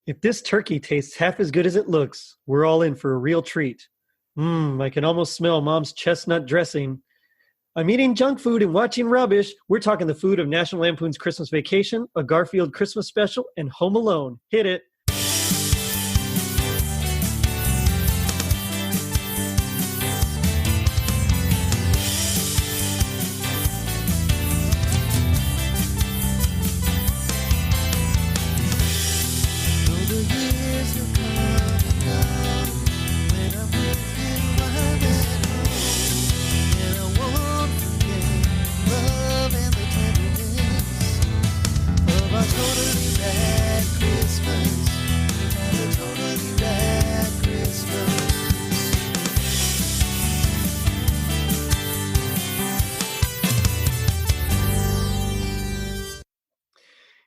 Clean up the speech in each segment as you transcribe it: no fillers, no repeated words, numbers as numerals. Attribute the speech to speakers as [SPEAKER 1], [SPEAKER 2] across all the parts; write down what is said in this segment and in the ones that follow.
[SPEAKER 1] If this turkey tastes half as good as it looks, we're all in for a real treat. I can almost smell Mom's chestnut dressing. I'm eating junk food and watching rubbish. We're talking the food of National Lampoon's Christmas Vacation, a Garfield Christmas Special, and Home Alone. Hit it.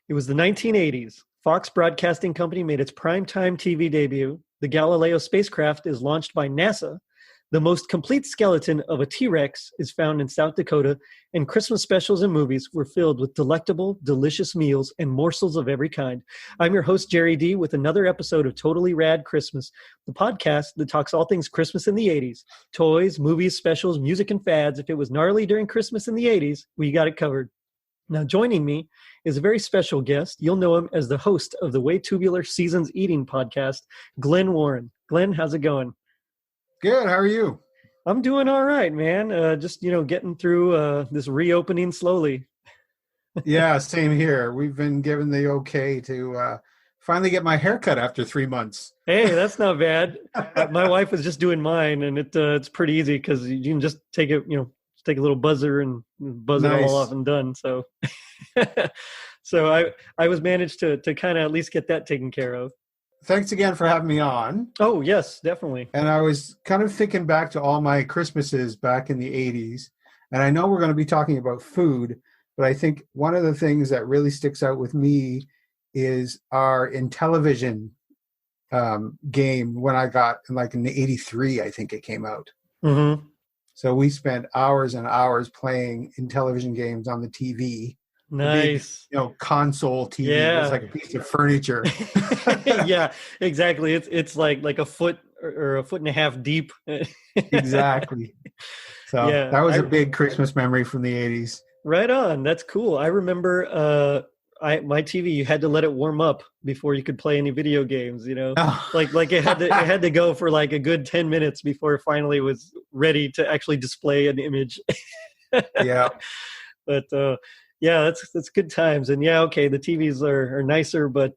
[SPEAKER 1] It was the 1980s. Fox Broadcasting Company made its primetime TV debut. The Galileo spacecraft is launched by NASA. The most complete skeleton of a T-Rex is found in South Dakota, and Christmas specials and movies were filled with delectable, delicious meals and morsels of every kind. I'm your host, Jerry D., with another episode of Totally Rad Christmas, the podcast that talks all things Christmas in the 80s. Toys, movies, specials, music, and fads. If it was gnarly during Christmas in the 80s, we got it covered. Now, joining me is a very special guest. You'll know him as the host of the Way Tubular Seasons Eating podcast, Glen Warren. Glen, how's it going?
[SPEAKER 2] Good. How are you?
[SPEAKER 1] I'm doing all right, man. Just, getting through this reopening slowly.
[SPEAKER 2] Yeah, same here. We've been given the okay to finally get my hair cut after 3 months.
[SPEAKER 1] Hey, that's not bad. My wife was just doing mine, and it's pretty easy because you can just take it, just take a little buzzer and buzz it all off and done. So, I was managed to kind of at least get that taken care of.
[SPEAKER 2] Thanks again for having me on.
[SPEAKER 1] Oh, yes, definitely.
[SPEAKER 2] And I was kind of thinking back to all my Christmases back in the 80s. And I know we're going to be talking about food, but I think one of the things that really sticks out with me is our Intellivision game when I got in 83, I think it came out.
[SPEAKER 1] Mm-hmm.
[SPEAKER 2] So we spent hours and hours playing Intellivision games on the TV.
[SPEAKER 1] Nice.
[SPEAKER 2] Big, console TV.
[SPEAKER 1] Yeah.
[SPEAKER 2] It was like a piece of furniture.
[SPEAKER 1] Yeah, exactly. It's like a foot or a foot and a half deep.
[SPEAKER 2] Exactly. So yeah, that was a big Christmas memory from the 80s.
[SPEAKER 1] Right on. That's cool. I remember my TV, you had to let it warm up before you could play any video games,
[SPEAKER 2] Oh.
[SPEAKER 1] like it had to go for like a good 10 minutes before it finally was ready to actually display an image.
[SPEAKER 2] Yeah.
[SPEAKER 1] But yeah, that's good times. And yeah, okay, the TVs are nicer, but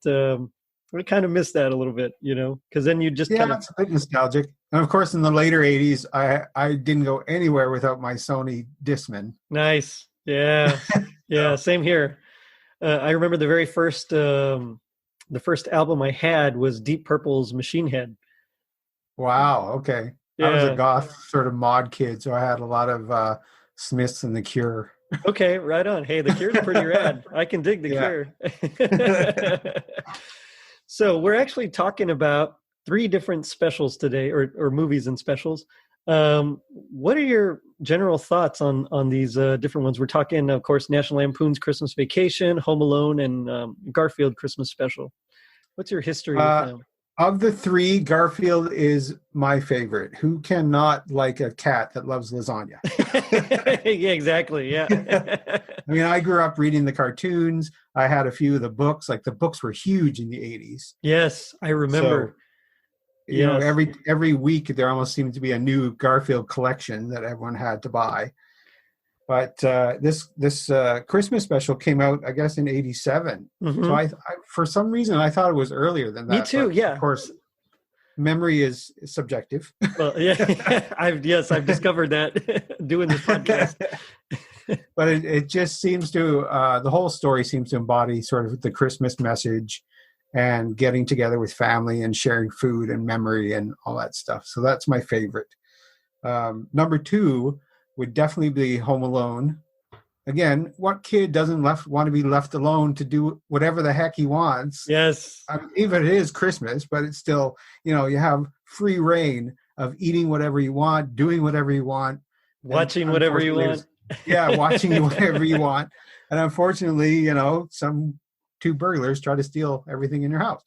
[SPEAKER 1] we kind of miss that a little bit, because then you just
[SPEAKER 2] it's a bit nostalgic. And of course, in the later 80s, I didn't go anywhere without my Sony Discman.
[SPEAKER 1] Nice. Yeah. Yeah, same here. I remember the very first, the first album I had was Deep Purple's Machine Head.
[SPEAKER 2] Wow. Okay.
[SPEAKER 1] Yeah.
[SPEAKER 2] I was a goth sort of mod kid, so I had a lot of Smiths and The Cure.
[SPEAKER 1] Okay, right on. Hey, The Cure's pretty rad. I can dig The Cure. So we're actually talking about 3 different specials today, or movies and specials. What are your general thoughts on these different ones? We're talking, of course, National Lampoon's Christmas Vacation, Home Alone, and Garfield Christmas Special. What's your history with them?
[SPEAKER 2] Of the 3, Garfield is my favorite. Who cannot like a cat that loves lasagna?
[SPEAKER 1] Yeah, exactly. Yeah.
[SPEAKER 2] I mean, I grew up reading the cartoons. I had a few of the books. The books were huge in the 80s.
[SPEAKER 1] Yes, I remember.
[SPEAKER 2] So, every week there almost seemed to be a new Garfield collection that everyone had to buy. But this Christmas special came out, I guess, in 87. Mm-hmm. So I for some reason, I thought it was earlier than that.
[SPEAKER 1] Me too, yeah.
[SPEAKER 2] Of course, memory is subjective.
[SPEAKER 1] Well, yeah, I've discovered that doing this podcast.
[SPEAKER 2] But it just seems to, the whole story seems to embody sort of the Christmas message and getting together with family and sharing food and memory and all that stuff. So that's my favorite. Number 2 would definitely be Home Alone. Again, what kid doesn't want to be left alone to do whatever the heck he wants?
[SPEAKER 1] Yes.
[SPEAKER 2] Even it is Christmas, but it's still, you have free reign of eating whatever you want, doing whatever you want.
[SPEAKER 1] Watching whatever you want.
[SPEAKER 2] Yeah, watching whatever you want. And unfortunately, some two burglars try to steal everything in your house.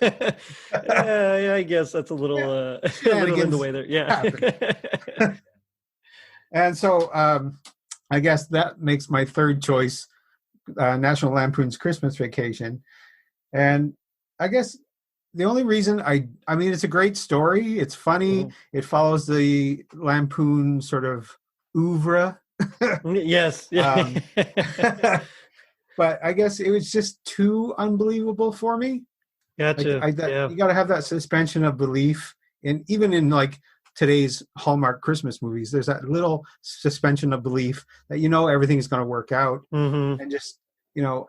[SPEAKER 1] Yeah, I guess that's a little a little in the way there. Yeah.
[SPEAKER 2] And so I guess that makes my third choice, National Lampoon's Christmas Vacation. And I guess the only reason I mean, it's a great story. It's funny. Mm-hmm. It follows the Lampoon sort of oeuvre.
[SPEAKER 1] Yes.
[SPEAKER 2] But I guess it was just too unbelievable for me.
[SPEAKER 1] Gotcha.
[SPEAKER 2] You got to have that suspension of belief. And even in like today's Hallmark Christmas movies, there's that little suspension of belief that, you know, everything's going to work out.
[SPEAKER 1] Mm-hmm.
[SPEAKER 2] And just, you know,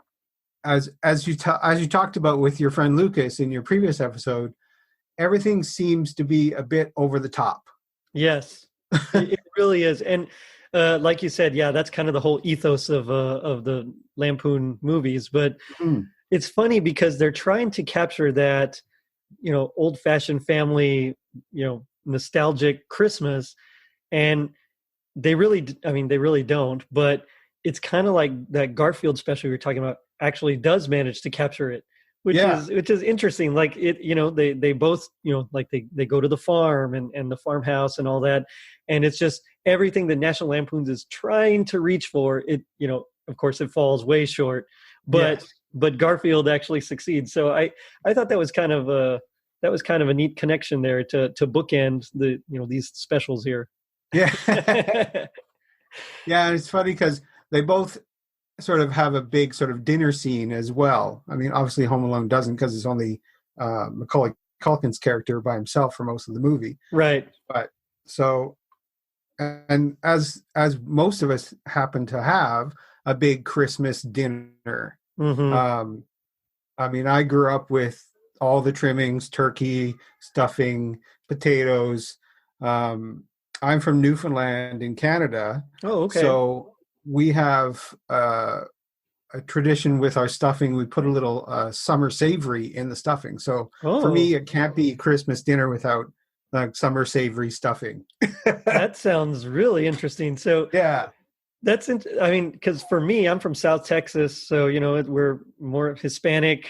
[SPEAKER 2] as you talked about with your friend Lucas in your previous episode, everything seems to be a bit over the top.
[SPEAKER 1] Yes, it really is. And like you said, yeah, that's kind of the whole ethos of the Lampoon movies. But it's funny because they're trying to capture that, you know, old-fashioned family, you know, nostalgic Christmas, and they really don't. But it's kind of like that Garfield special we were talking about actually does manage to capture it, which is interesting. Like it, you know, they both, you know, like they go to the farm and the farmhouse and all that, and it's just everything that National Lampoon's is trying to reach for. It, you know, of course, it falls way short, but Garfield actually succeeds. So I thought that was kind of a neat connection there to bookend the, you know, these specials here.
[SPEAKER 2] Yeah, yeah, and it's funny because they both sort of have a big sort of dinner scene as well. I mean, obviously Home Alone doesn't, because it's only Macaulay Culkin's character by himself for most of the movie.
[SPEAKER 1] Right.
[SPEAKER 2] But so, and as most of us happen to have a big Christmas dinner.
[SPEAKER 1] Mm-hmm.
[SPEAKER 2] I mean, I grew up with all the trimmings, turkey, stuffing, potatoes. I'm from Newfoundland in Canada.
[SPEAKER 1] Oh, okay.
[SPEAKER 2] So we have a tradition with our stuffing. We put a little summer savory in the stuffing. So for me, it can't be Christmas dinner without like summer savory stuffing.
[SPEAKER 1] That sounds really interesting. So
[SPEAKER 2] yeah,
[SPEAKER 1] I mean, because for me, I'm from South Texas, so, you know, we're more Hispanic.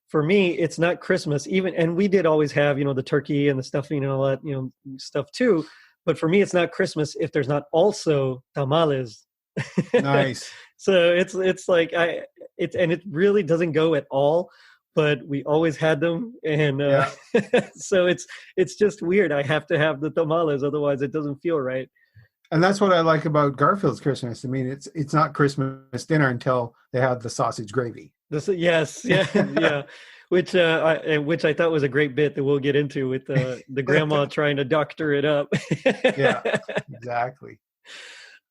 [SPEAKER 1] For me, it's not Christmas even, and we did always have, you know, the turkey and the stuffing and all that, you know, stuff too. But for me, it's not Christmas if there's not also tamales.
[SPEAKER 2] Nice.
[SPEAKER 1] So it's like and it really doesn't go at all, but we always had them, and so it's just weird. I have to have the tamales, otherwise it doesn't feel right.
[SPEAKER 2] And that's what I like about Garfield's Christmas. I mean, it's not Christmas dinner until they have the sausage gravy.
[SPEAKER 1] Yes, yeah. Which I thought was a great bit that we'll get into with the grandma trying to doctor it up.
[SPEAKER 2] Yeah, exactly.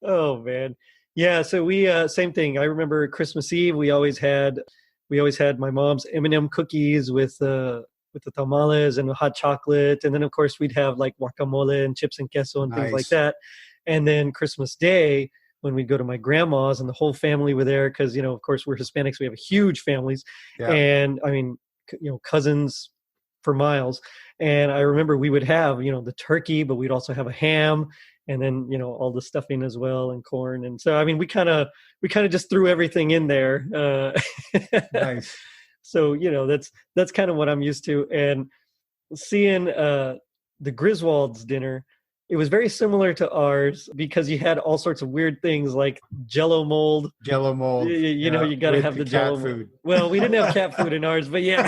[SPEAKER 1] Oh man, yeah. So we same thing. I remember Christmas Eve. We always had my mom's M&M cookies with the tamales and the hot chocolate, and then of course we'd have like guacamole and chips and queso and things like that. And then Christmas Day, when we'd go to my grandma's and the whole family were there, because, you know, of course we're Hispanics, we have huge families, and I mean, you know, cousins for miles. And I remember we would have, you know, the turkey, but we'd also have a ham, and then, you know, all the stuffing as well, and corn. And so, I mean, we kind of just threw everything in there.
[SPEAKER 2] Nice.
[SPEAKER 1] So, you know, that's kind of what I'm used to. And seeing the Griswolds dinner, it was very similar to ours because you had all sorts of weird things like Jello mold. You know, you got to have the Jello food. Well, we didn't have cat food in ours, but yeah.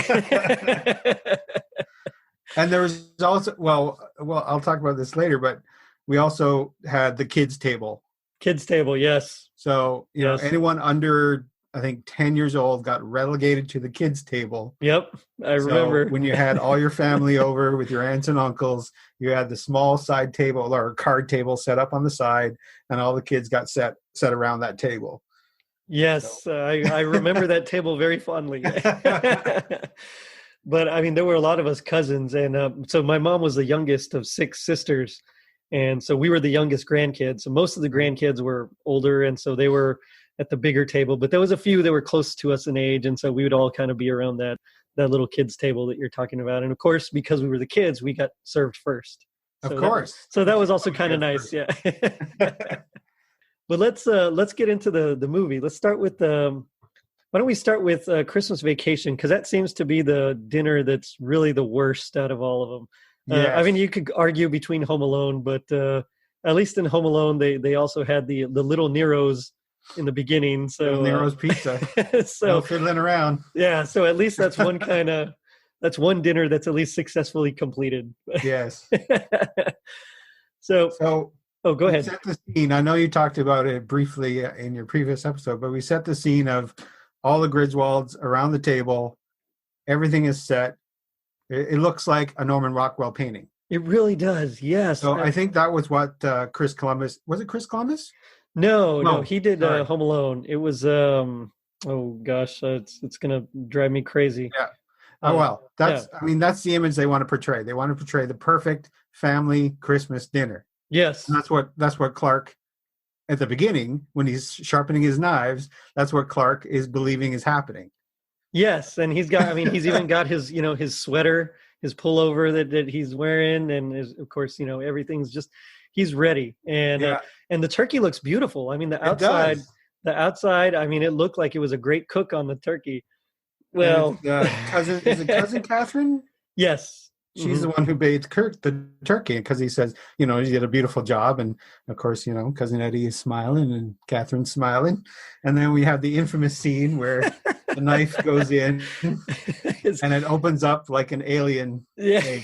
[SPEAKER 2] And there was also, well, I'll talk about this later, but we also had the kids table.
[SPEAKER 1] Kids table, yes.
[SPEAKER 2] So, you know, anyone under, I think, 10 years old got relegated to the kids table.
[SPEAKER 1] Yep, I remember.
[SPEAKER 2] When you had all your family over with your aunts and uncles, you had the small side table or card table set up on the side, and all the kids got set around that table.
[SPEAKER 1] Yes, so. I remember that table very fondly. But, I mean, there were a lot of us cousins, and so my mom was the youngest of 6 sisters, and so we were the youngest grandkids. So most of the grandkids were older, and so they were at the bigger table, but there was a few that were close to us in age, and so we would all kind of be around that little kids table that you're talking about. And of course, because we were the kids, we got served first.
[SPEAKER 2] Of course.
[SPEAKER 1] So that was also kind of nice, yeah. But let's get into the movie. Let's start with Why don't we start with Christmas Vacation? Because that seems to be the dinner that's really the worst out of all of them.
[SPEAKER 2] Yes.
[SPEAKER 1] I mean, you could argue between Home Alone, but at least in Home Alone, they also had the Little Nero's in the beginning. So
[SPEAKER 2] Little Nero's pizza.
[SPEAKER 1] So
[SPEAKER 2] no fiddling around.
[SPEAKER 1] Yeah, so at least that's one that's one dinner that's at least successfully completed.
[SPEAKER 2] Yes.
[SPEAKER 1] So oh, go ahead.
[SPEAKER 2] Set the scene. I know you talked about it briefly in your previous episode, but we set the scene of all the Griswolds around the table. Everything is set. It looks like a Norman Rockwell painting.
[SPEAKER 1] It really does. Yes.
[SPEAKER 2] So I think that was what Chris Columbus. Was it Chris Columbus?
[SPEAKER 1] No, he did Home Alone. It was oh gosh, it's gonna drive me crazy.
[SPEAKER 2] Yeah. Oh well, that's I mean that's the image they want to portray. They want to portray the perfect family Christmas dinner.
[SPEAKER 1] Yes.
[SPEAKER 2] And that's what Clark at the beginning when he's sharpening his knives, that's what Clark is believing is happening.
[SPEAKER 1] Yes, and he's even got his, his sweater, his pullover that he's wearing, and of course, everything's just he's ready. And and the turkey looks beautiful. I mean, the outside, I mean, it looked like it was a great cook on the turkey. Well,
[SPEAKER 2] is it cousin Catherine?
[SPEAKER 1] Yes.
[SPEAKER 2] She's the one who bathed the turkey because he says, he did a beautiful job. And of course, Cousin Eddie is smiling and Catherine's smiling. And then we have the infamous scene where the knife goes in and it opens up like an alien egg.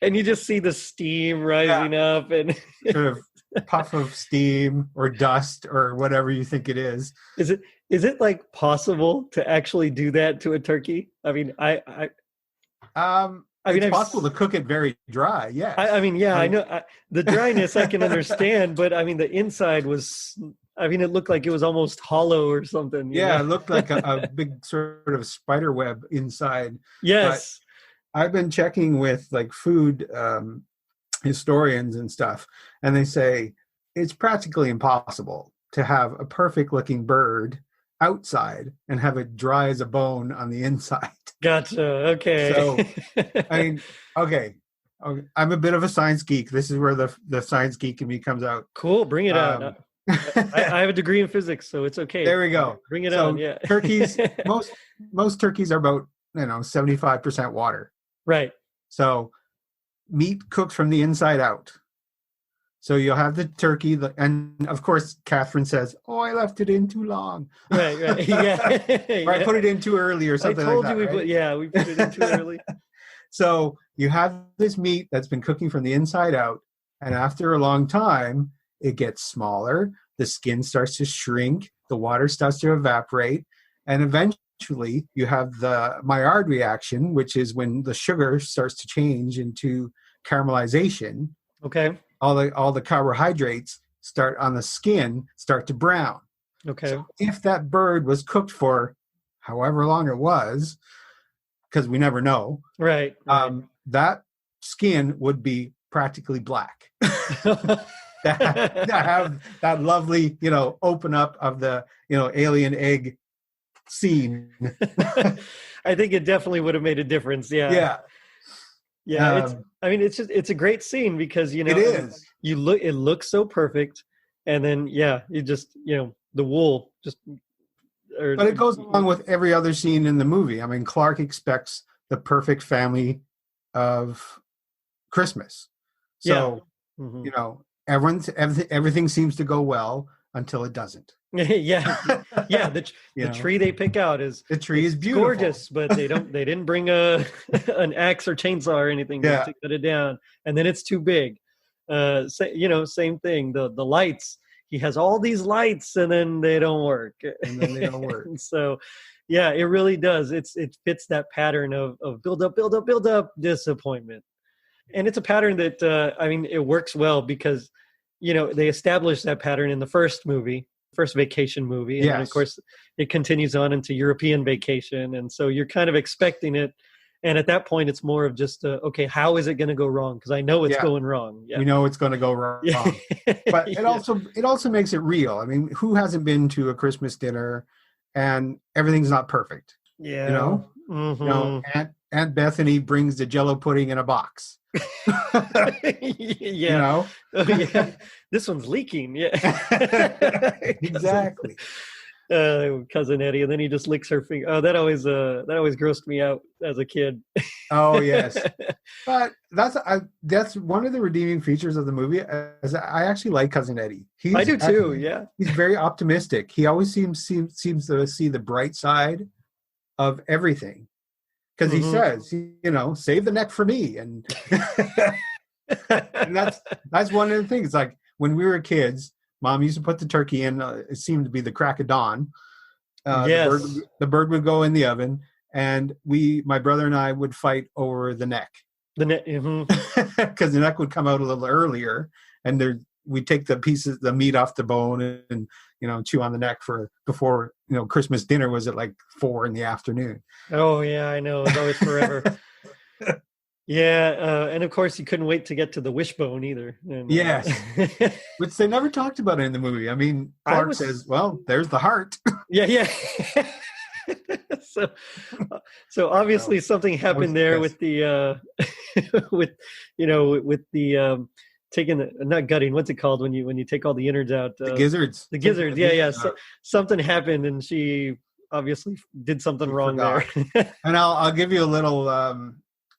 [SPEAKER 1] And you just see the steam rising up and
[SPEAKER 2] sort of puff of steam or dust or whatever you think it is.
[SPEAKER 1] Is it like possible to actually do that to a turkey? I mean,
[SPEAKER 2] it's possible to cook it very dry. Yeah.
[SPEAKER 1] I know the dryness I can understand, but I mean, the inside was, it looked like it was almost hollow or something.
[SPEAKER 2] Yeah. It looked like a big sort of spider web inside.
[SPEAKER 1] Yes.
[SPEAKER 2] But I've been checking with like food historians and stuff, and they say it's practically impossible to have a perfect looking bird outside and have it dry as a bone on the inside.
[SPEAKER 1] Gotcha. Okay.
[SPEAKER 2] So, okay. I'm a bit of a science geek. This is where the science geek in me comes out.
[SPEAKER 1] Cool. Bring it out. I have a degree in physics, so it's okay.
[SPEAKER 2] There we go.
[SPEAKER 1] Bring it on. Yeah.
[SPEAKER 2] Turkeys, most turkeys are about 75% water.
[SPEAKER 1] Right.
[SPEAKER 2] So meat cooked from the inside out. So you'll have the turkey, and of course, Catherine says, "Oh, I left it in too long."
[SPEAKER 1] Right, yeah.
[SPEAKER 2] Or I put it in too early, or something. I told you
[SPEAKER 1] we put it in too early.
[SPEAKER 2] So you have this meat that's been cooking from the inside out, and after a long time, it gets smaller. The skin starts to shrink. The water starts to evaporate, and eventually, you have the Maillard reaction, which is when the sugar starts to change into caramelization.
[SPEAKER 1] Okay.
[SPEAKER 2] All the carbohydrates start on the skin start to brown.
[SPEAKER 1] Okay.
[SPEAKER 2] So if that bird was cooked for however long it was, because we never know,
[SPEAKER 1] right.
[SPEAKER 2] That skin would be practically black. that have that lovely, open up of the, alien egg scene.
[SPEAKER 1] I think it definitely would have made a difference. Yeah.
[SPEAKER 2] Yeah.
[SPEAKER 1] Yeah, it's a great scene because it is. It looks so perfect, and then you just the wool just.
[SPEAKER 2] But it goes along with every other scene in the movie. I mean, Clark expects the perfect family of Christmas, so everything seems to go well until it doesn't.
[SPEAKER 1] The tree they pick out is
[SPEAKER 2] beautiful,
[SPEAKER 1] gorgeous, but they didn't bring an axe or chainsaw or anything to cut it down, and then it's too big. Same thing. The lights, he has all these lights, and then they don't work. So, it really does. It fits that pattern of build up, disappointment, and it's a pattern that it works well because they established that pattern in the first vacation movie. And then of course it continues on into European Vacation. And so you're kind of expecting it. And at that point, it's more of just, okay, how is it going to go wrong? Because I know it's going wrong. Yeah.
[SPEAKER 2] We know it's going to go wrong. But it also makes it real. I mean, who hasn't been to a Christmas dinner and everything's not perfect?
[SPEAKER 1] Yeah.
[SPEAKER 2] Aunt Bethany brings the Jell-O pudding in a box.
[SPEAKER 1] This one's leaking. Yeah.
[SPEAKER 2] Exactly.
[SPEAKER 1] Cousin Eddie, and then he just licks her finger. Oh, that always grossed me out as a kid.
[SPEAKER 2] Oh yes, but that's one of the redeeming features of the movie. Is I actually like Cousin Eddie.
[SPEAKER 1] I do too. Yeah,
[SPEAKER 2] he's very optimistic. He always seems to see the bright side of everything, because he says, save the neck for me, and and that's one of the things. Like when we were kids, Mom used to put the turkey in. It seemed to be the crack of dawn.
[SPEAKER 1] Yes.
[SPEAKER 2] The bird would go in the oven, and my brother and I would fight over the neck.
[SPEAKER 1] The neck,
[SPEAKER 2] because the neck would come out a little earlier, and we'd take the meat off the bone, and chew on the neck before Christmas dinner was at like 4 p.m.
[SPEAKER 1] Oh yeah, I know. It's always forever. Yeah, and of course you couldn't wait to get to the wishbone either. And,
[SPEAKER 2] yes, which they never talked about in the movie. I mean, Clark says, "Well, there's the heart." Yeah.
[SPEAKER 1] So obviously something happened there with the with the taking the not gutting. What's it called when you take all the innards out?
[SPEAKER 2] The gizzards.
[SPEAKER 1] The gizzards. Yeah. So, something happened, and she obviously did something wrong there.
[SPEAKER 2] And I'll give you a little.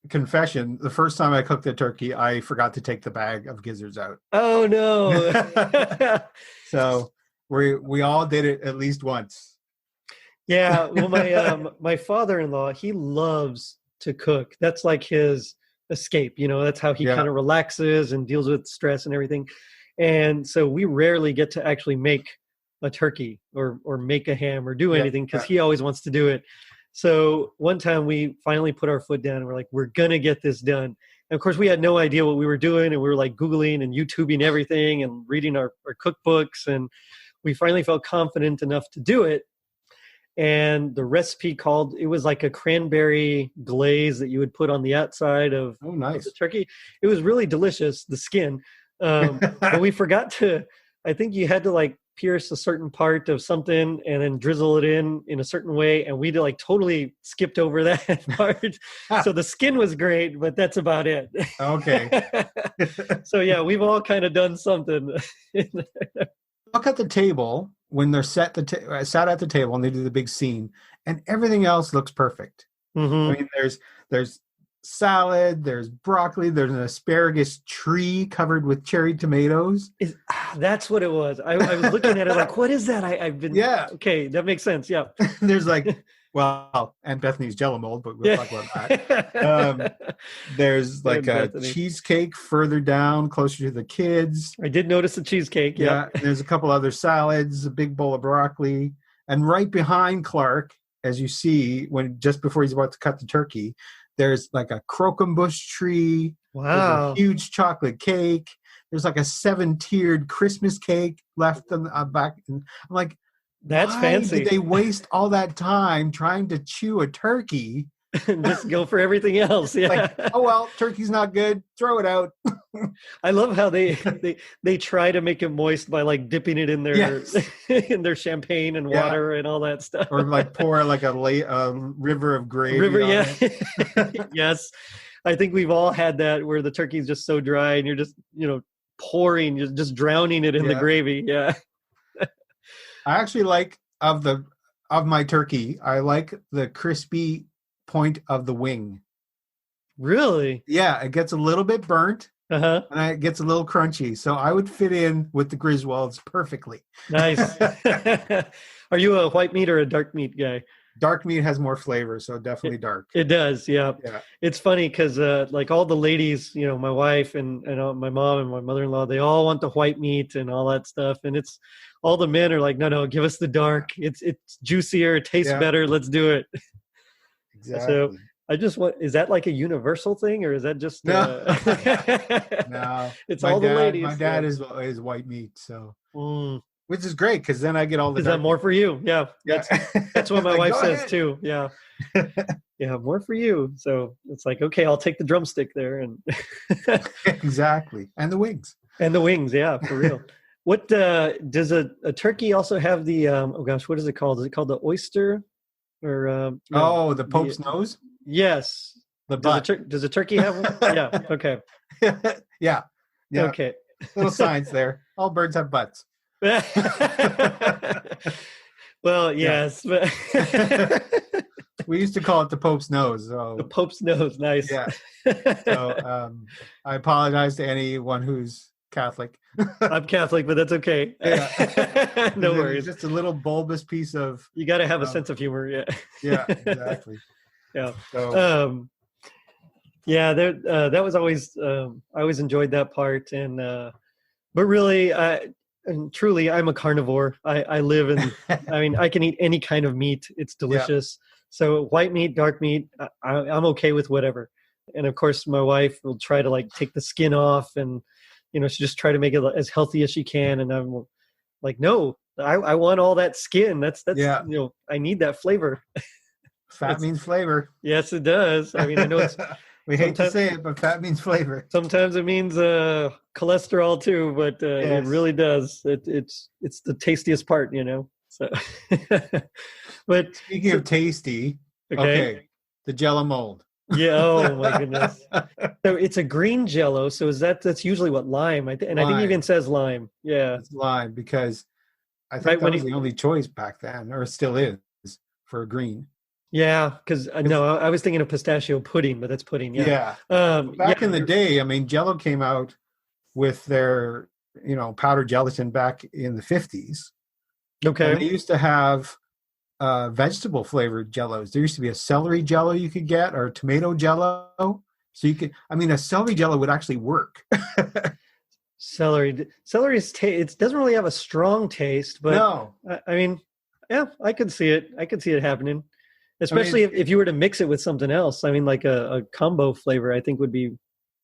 [SPEAKER 2] Confession: the first time I cooked the turkey, I forgot to take the bag of gizzards out.
[SPEAKER 1] Oh no!
[SPEAKER 2] So we all did it at least once.
[SPEAKER 1] Yeah, well, my father-in-law, he loves to cook. That's like his escape. That's how he kind of relaxes and deals with stress and everything. And so we rarely get to actually make a turkey or make a ham or do anything because he always wants to do it. So one time we finally put our foot down and we're like, we're going to get this done. And of course we had no idea what we were doing. And we were like Googling and YouTubing everything and reading our cookbooks. And we finally felt confident enough to do it. And the recipe it was like a cranberry glaze that you would put on the outside of the turkey. It was really delicious, the skin. But we forgot I think you had to like pierce a certain part of something and then drizzle it in a certain way, and we like totally skipped over that part. So the skin was great, but that's about it.
[SPEAKER 2] Okay.
[SPEAKER 1] So yeah, we've all kind of done something.
[SPEAKER 2] Look at the table when they're sat at the table and they do the big scene, and everything else looks perfect. I mean, there's salad, there's broccoli, there's an asparagus tree covered with cherry tomatoes.
[SPEAKER 1] That's what it was. I was looking at it like, what is that? I've been okay, that makes sense. Yeah.
[SPEAKER 2] There's like and Bethany's Jell-O mold, but we'll talk about that. There's like a cheesecake further down, closer to the kids.
[SPEAKER 1] I did notice the cheesecake. Yeah.
[SPEAKER 2] And there's a couple other salads, a big bowl of broccoli, and right behind Clark, as you see, just before he's about to cut the turkey, there's like a crocumbush tree.
[SPEAKER 1] Wow.
[SPEAKER 2] There's a huge chocolate cake. There's like a 7-tiered Christmas cake left on the back. And I'm like,
[SPEAKER 1] that's fancy.
[SPEAKER 2] Did they waste all that time trying to chew a turkey?
[SPEAKER 1] Just go for everything else. Yeah.
[SPEAKER 2] Like, oh well, turkey's not good. Throw it out.
[SPEAKER 1] I love how they try to make it moist by like dipping it in their in their champagne and water and all that stuff,
[SPEAKER 2] or like pour like a river of gravy.
[SPEAKER 1] Yes, I think we've all had that where the turkey's just so dry and you're just pouring, just drowning it in the gravy. Yeah.
[SPEAKER 2] I actually like of my turkey. I like the crispy point of the wing.
[SPEAKER 1] Really?
[SPEAKER 2] Yeah, it gets a little bit burnt.
[SPEAKER 1] And
[SPEAKER 2] it gets a little crunchy. So I would fit in with the Griswolds perfectly.
[SPEAKER 1] Nice. Are you a white meat or a dark meat guy?
[SPEAKER 2] Dark meat has more flavor, so definitely dark.
[SPEAKER 1] It does, yeah. It's funny because like all the ladies, my wife and my mom and my mother-in-law, they all want the white meat and all that stuff. And it's all the men are like, no, give us the dark. It's juicier, it tastes better. Let's do it.
[SPEAKER 2] Exactly.
[SPEAKER 1] So I just is that like a universal thing, or is that just
[SPEAKER 2] no?
[SPEAKER 1] It's all the ladies.
[SPEAKER 2] My dad is white meat, so which is great because then I get all the.
[SPEAKER 1] Is that more for you? Yeah. That's what my wife says too. Yeah. Yeah, more for you. So it's like, okay, I'll take the drumstick there, and
[SPEAKER 2] exactly, and the wings.
[SPEAKER 1] Yeah, for real. What does a turkey also have? The what is it called? Is it called the oyster? Or
[SPEAKER 2] the Pope's nose?
[SPEAKER 1] Yes.
[SPEAKER 2] The butt.
[SPEAKER 1] Does a turkey have one? Yeah. Okay.
[SPEAKER 2] Yeah.
[SPEAKER 1] Okay.
[SPEAKER 2] Little science there. All birds have butts.
[SPEAKER 1] Well, yes, but
[SPEAKER 2] We used to call it the Pope's nose.
[SPEAKER 1] the
[SPEAKER 2] So
[SPEAKER 1] Pope's nose, nice.
[SPEAKER 2] yeah. So I apologize to anyone who's Catholic.
[SPEAKER 1] I'm Catholic, but that's okay.
[SPEAKER 2] Yeah.
[SPEAKER 1] No worries.
[SPEAKER 2] Just a little bulbous pice of.
[SPEAKER 1] You got to have a sense of humor. Yeah.
[SPEAKER 2] Yeah, exactly.
[SPEAKER 1] Yeah.
[SPEAKER 2] So
[SPEAKER 1] Yeah, that was always I always enjoyed that part, and but really, and truly, I'm a carnivore. I live in. I mean, I can eat any kind of meat. It's delicious. So white meat, dark meat, I'm okay with whatever. And of course, my wife will try to like take the skin off, and she just try to make it as healthy as she can. And I'm like, no, I want all that skin. That's
[SPEAKER 2] Yeah.
[SPEAKER 1] I need that flavor.
[SPEAKER 2] fat means flavor.
[SPEAKER 1] Yes, it does. I mean, I know it's.
[SPEAKER 2] We hate to say it, but fat means flavor.
[SPEAKER 1] Sometimes it means cholesterol too, but it really does. It's the tastiest part, So, but
[SPEAKER 2] speaking of tasty, okay, the Jello mold.
[SPEAKER 1] Yeah. Oh my goodness. So it's a green Jello. So that's usually what lime? I think it even says lime. Yeah,
[SPEAKER 2] it's lime because I think that was the only choice back then, or still is, for green.
[SPEAKER 1] Yeah, because no, I was thinking of pistachio pudding, but that's pudding. Yeah.
[SPEAKER 2] Back in the day, I mean, Jello came out with their, powdered gelatin back in the 50s.
[SPEAKER 1] Okay.
[SPEAKER 2] And they used to have vegetable flavored Jellos. There used to be a celery Jello you could get, or a tomato Jello. So a celery Jello would actually work.
[SPEAKER 1] Celery it doesn't really have a strong taste, but
[SPEAKER 2] no.
[SPEAKER 1] I mean, yeah, I could see it. I could see it happening. Especially if you were to mix it with something else. I mean, like a combo flavor, I think would be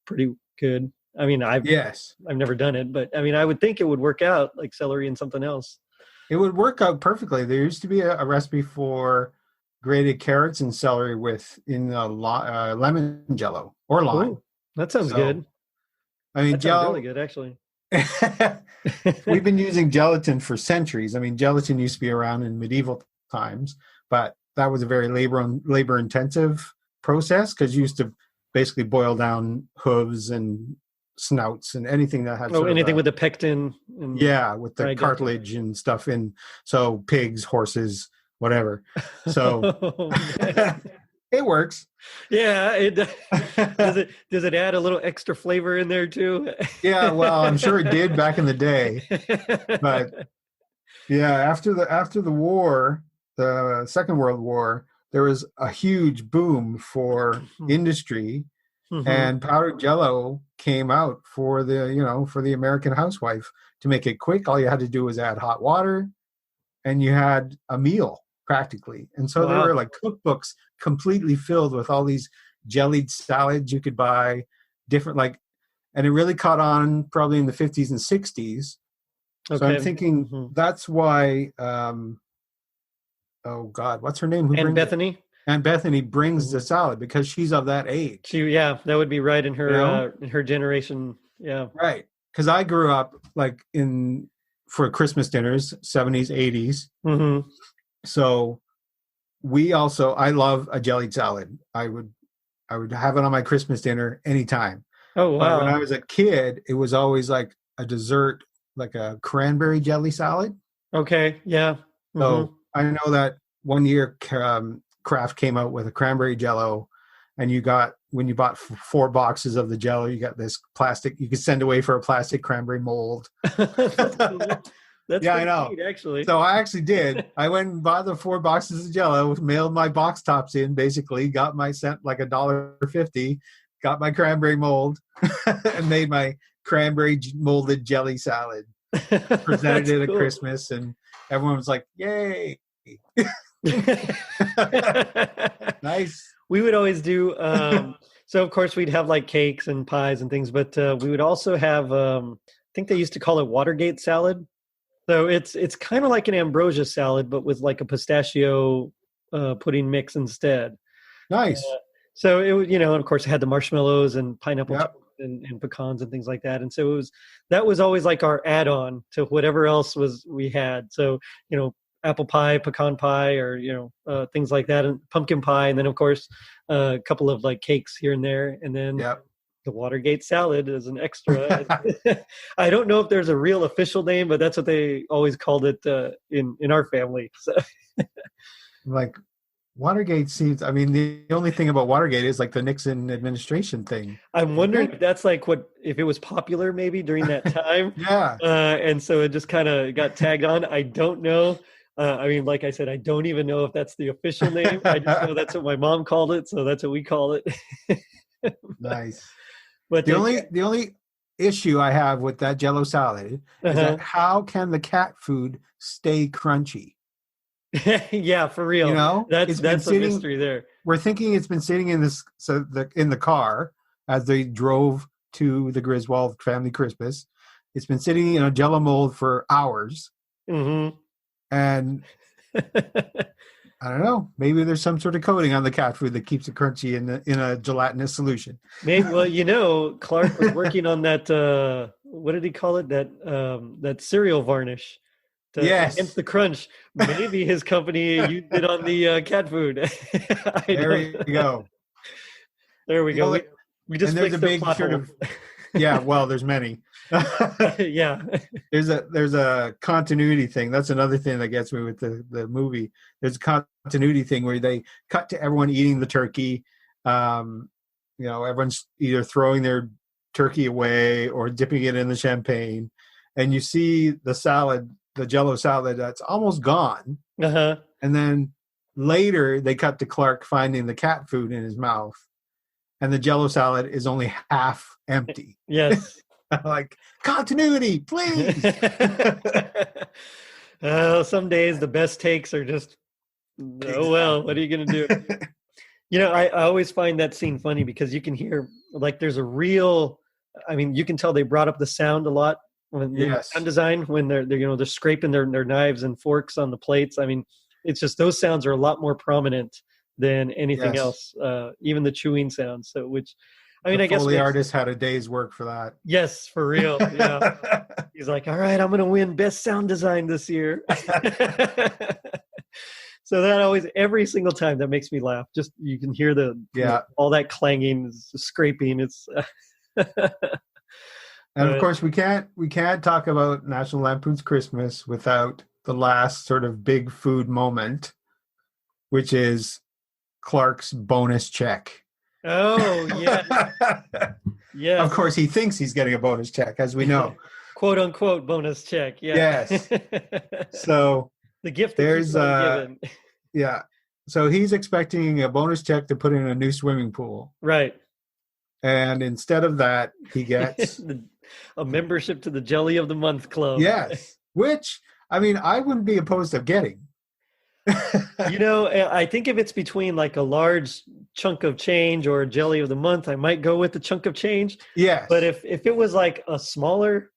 [SPEAKER 1] pretty good. I mean, I've never done it, but I mean, I would think it would work out, like celery and something else.
[SPEAKER 2] It would work out perfectly. There used to be a recipe for grated carrots and celery in lemon Jello or lime.
[SPEAKER 1] Ooh, that sounds good.
[SPEAKER 2] I mean,
[SPEAKER 1] that sounds really good, actually.
[SPEAKER 2] We've been using gelatin for centuries. I mean, gelatin used to be around in medieval times, but that was a very labor-intensive process because you used to basically boil down hooves and snouts and anything that had
[SPEAKER 1] anything with the pectin.
[SPEAKER 2] With the cartilage and stuff in. So pigs, horses, whatever. So it works.
[SPEAKER 1] Yeah. Does it add a little extra flavor in there too?
[SPEAKER 2] Yeah, well, I'm sure it did back in the day. But yeah, after the war, the Second World War, there was a huge boom for industry, and powdered Jello came out for the American housewife. To make it quick, all you had to do was add hot water, and you had a meal practically. And so there were like cookbooks completely filled with all these jellied salads you could buy, different and it really caught on probably in the 50s and 60s. Okay. So I'm thinking that's why. Oh God, what's her name?
[SPEAKER 1] Aunt Bethany.
[SPEAKER 2] Aunt Bethany brings the salad because she's of that age.
[SPEAKER 1] That would be right in her in her generation. Yeah,
[SPEAKER 2] right. Because I grew up for Christmas dinners, 70s, 80s.
[SPEAKER 1] Mm-hmm.
[SPEAKER 2] So I love a jellied salad. I would have it on my Christmas dinner anytime.
[SPEAKER 1] Oh wow!
[SPEAKER 2] But when I was a kid, it was always like a dessert, like a cranberry jelly salad.
[SPEAKER 1] Okay. Yeah. Mm-hmm.
[SPEAKER 2] So I know that one year Kraft came out with a cranberry Jello, and when you bought 4 boxes of the Jello, you got this plastic. You could send away for a plastic cranberry mold.
[SPEAKER 1] That's
[SPEAKER 2] I know.
[SPEAKER 1] Neat, actually.
[SPEAKER 2] So I actually did. I went and bought the 4 boxes of Jello, mailed my box tops in, basically got my cent like $1.50, got my cranberry mold, and made my cranberry molded jelly salad. Presented it at Christmas, and everyone was like, "Yay!" Nice.
[SPEAKER 1] We would always do. So of course we'd have like cakes and pies and things, but we would also have. I think they used to call it Watergate salad. So it's kind of like an ambrosia salad, but with like a pistachio pudding mix instead.
[SPEAKER 2] Nice.
[SPEAKER 1] So it was, and of course it had the marshmallows and pineapple and pecans and things like that. And so that was always like our add-on to whatever else we had. So, apple pie, pecan pie, or, things like that, and pumpkin pie. And then of course, a couple of like cakes here and there. And then The Watergate salad is an extra. I don't know if there's a real official name, but that's what they always called it in our family. So.
[SPEAKER 2] Like Watergate seems, I mean, the only thing about Watergate is like the Nixon administration thing.
[SPEAKER 1] I'm wondering if that's like if it was popular maybe during that time.
[SPEAKER 2] Yeah.
[SPEAKER 1] And so it just kind of got tagged on. I don't know. I mean, like I said, I don't even know if that's the official name. I just know that's what my mom called it. So that's what we call it.
[SPEAKER 2] Nice.
[SPEAKER 1] But
[SPEAKER 2] the only issue I have with that Jell-O salad is that how can the cat food stay crunchy?
[SPEAKER 1] Yeah, for real.
[SPEAKER 2] You know,
[SPEAKER 1] that's a mystery there.
[SPEAKER 2] We're thinking it's been sitting in in the car as they drove to the Griswold family Christmas. It's been sitting in a Jell-O mold for hours, and I don't know. Maybe there's some sort of coating on the cat food that keeps it crunchy in a gelatinous solution.
[SPEAKER 1] Maybe. Well, Clark was working on that. What did he call it? That cereal varnish.
[SPEAKER 2] Yes.
[SPEAKER 1] Against the crunch. Maybe his company used it on the cat food.
[SPEAKER 2] There you go.
[SPEAKER 1] There we go. We just
[SPEAKER 2] there's a big sort of. Yeah. Well, there's many.
[SPEAKER 1] Yeah.
[SPEAKER 2] There's a continuity thing. That's another thing that gets me with the movie. There's a continuity thing where they cut to everyone eating the turkey. Everyone's either throwing their turkey away or dipping it in the champagne, and you see the salad, the Jell-O salad, that's almost gone. And then later they cut to Clark finding the cat food in his mouth, and the Jell-O salad is only half empty.
[SPEAKER 1] Yes.
[SPEAKER 2] Like, continuity, please.
[SPEAKER 1] Some days the best takes are just, oh, well, what are you going to do? I always find that scene funny because you can hear, like, there's a real, I mean, you can tell they brought up the sound a lot when sound design, when they're scraping their knives and forks on the plates. I mean, it's just, those sounds are a lot more prominent than anything else, even the chewing sounds. So, I guess
[SPEAKER 2] the artist had a day's work for that.
[SPEAKER 1] Yes, for real. Yeah. He's like, all right, I'm going to win best sound design this year. So that always, every single time, that makes me laugh. Just, you can hear all that clanging, scraping. It's,
[SPEAKER 2] and of course we can't talk about National Lampoon's Christmas without the last sort of big food moment, which is Clark's bonus check.
[SPEAKER 1] Oh, yeah. Yeah.
[SPEAKER 2] Of course, he thinks he's getting a bonus check, as we know.
[SPEAKER 1] Quote unquote bonus check. Yeah.
[SPEAKER 2] Yes. So
[SPEAKER 1] the gift
[SPEAKER 2] there's
[SPEAKER 1] given.
[SPEAKER 2] Yeah. So he's expecting a bonus check to put in a new swimming pool.
[SPEAKER 1] Right.
[SPEAKER 2] And instead of that, he gets
[SPEAKER 1] a membership to the Jelly of the Month Club.
[SPEAKER 2] Yes. Which, I mean, I wouldn't be opposed to getting.
[SPEAKER 1] I think if it's between like a large chunk of change or a Jelly of the Month, I might go with the chunk of change.
[SPEAKER 2] Yes.
[SPEAKER 1] But if it was like a smaller,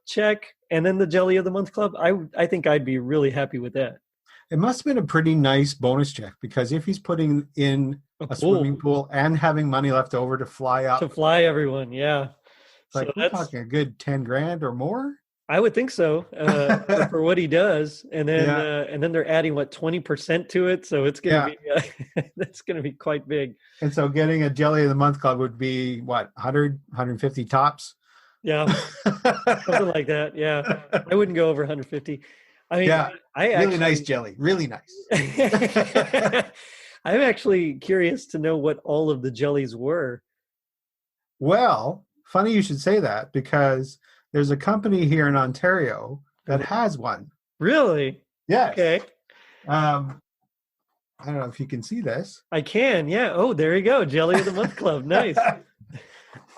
[SPEAKER 1] check and then the Jelly of the Month Club, I think I'd be really happy with that.
[SPEAKER 2] It must have been a pretty nice bonus check, because if he's putting in a swimming pool and having money left over to fly up.
[SPEAKER 1] To fly everyone, yeah.
[SPEAKER 2] Like, we're talking a good 10 grand or more?
[SPEAKER 1] I would think so, for what he does, and then they're adding 20% to it, so it's gonna be that's gonna be quite big. And
[SPEAKER 2] so getting a Jelly of the Month Club would be what, 100, 150 tops?
[SPEAKER 1] Yeah, something like that. Yeah, I wouldn't go over 150. I mean,
[SPEAKER 2] really nice jelly, really nice.
[SPEAKER 1] I'm actually curious to know what all of the jellies were.
[SPEAKER 2] Well, funny you should say that, because there's a company here in Ontario that has one.
[SPEAKER 1] Really?
[SPEAKER 2] Yes.
[SPEAKER 1] Okay.
[SPEAKER 2] I don't know if you can see this.
[SPEAKER 1] I can, yeah. Oh, there you go. Jelly of the Month Club. Nice.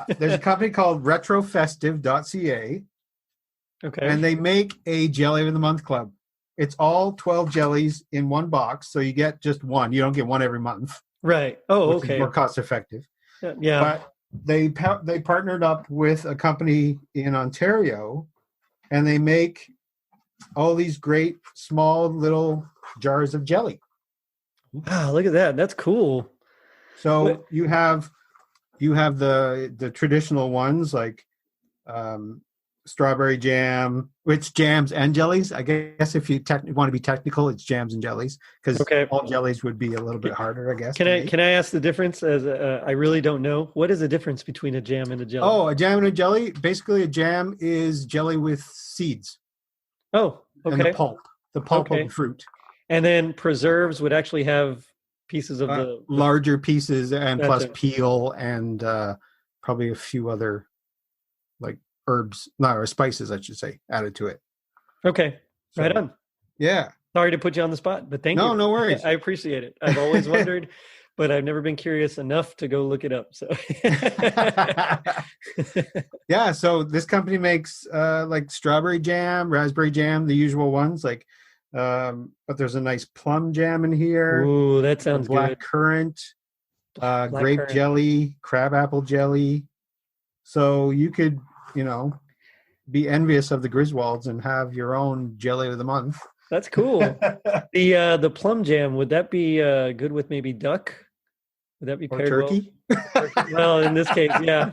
[SPEAKER 2] There's a company called retrofestive.ca.
[SPEAKER 1] Okay.
[SPEAKER 2] And they make a Jelly of the Month Club. It's all 12 jellies in one box, so you get just one. You don't get one every month.
[SPEAKER 1] Right. Oh,
[SPEAKER 2] which
[SPEAKER 1] okay.
[SPEAKER 2] is more cost effective.
[SPEAKER 1] Yeah.
[SPEAKER 2] But they partnered up with a company in Ontario, and they make all these great small little jars of jelly.
[SPEAKER 1] Wow, look at that. That's cool.
[SPEAKER 2] So you have the traditional ones like strawberry jam, which jams and jellies. I guess if you want to be technical, it's jams and jellies, because all jellies would be a little bit harder, I guess.
[SPEAKER 1] Can I ask the difference? As I really don't know. What is the difference between a jam and a jelly?
[SPEAKER 2] Oh, a jam and a jelly. Basically, a jam is jelly with seeds.
[SPEAKER 1] Oh, okay.
[SPEAKER 2] And the pulp of the fruit.
[SPEAKER 1] And then preserves would actually have pieces of the
[SPEAKER 2] larger pieces, and plus peel and probably a few other like herbs, or spices, I should say, added to it.
[SPEAKER 1] Okay, so, right on.
[SPEAKER 2] Yeah.
[SPEAKER 1] Sorry to put you on the spot, but thank you.
[SPEAKER 2] No worries.
[SPEAKER 1] I appreciate it. I've always wondered, but I've never been curious enough to go look it up. So,
[SPEAKER 2] yeah. So this company makes like strawberry jam, raspberry jam, the usual ones. Like, but there's a nice plum jam in here.
[SPEAKER 1] Ooh, that sounds
[SPEAKER 2] black
[SPEAKER 1] good.
[SPEAKER 2] Currant, grape jelly, crabapple jelly. So you could, be envious of the Griswolds and have your own jelly of the month.
[SPEAKER 1] That's cool. The plum jam, would that be good with maybe duck? Would that be paired
[SPEAKER 2] turkey?
[SPEAKER 1] Well? Well, in this case, yeah.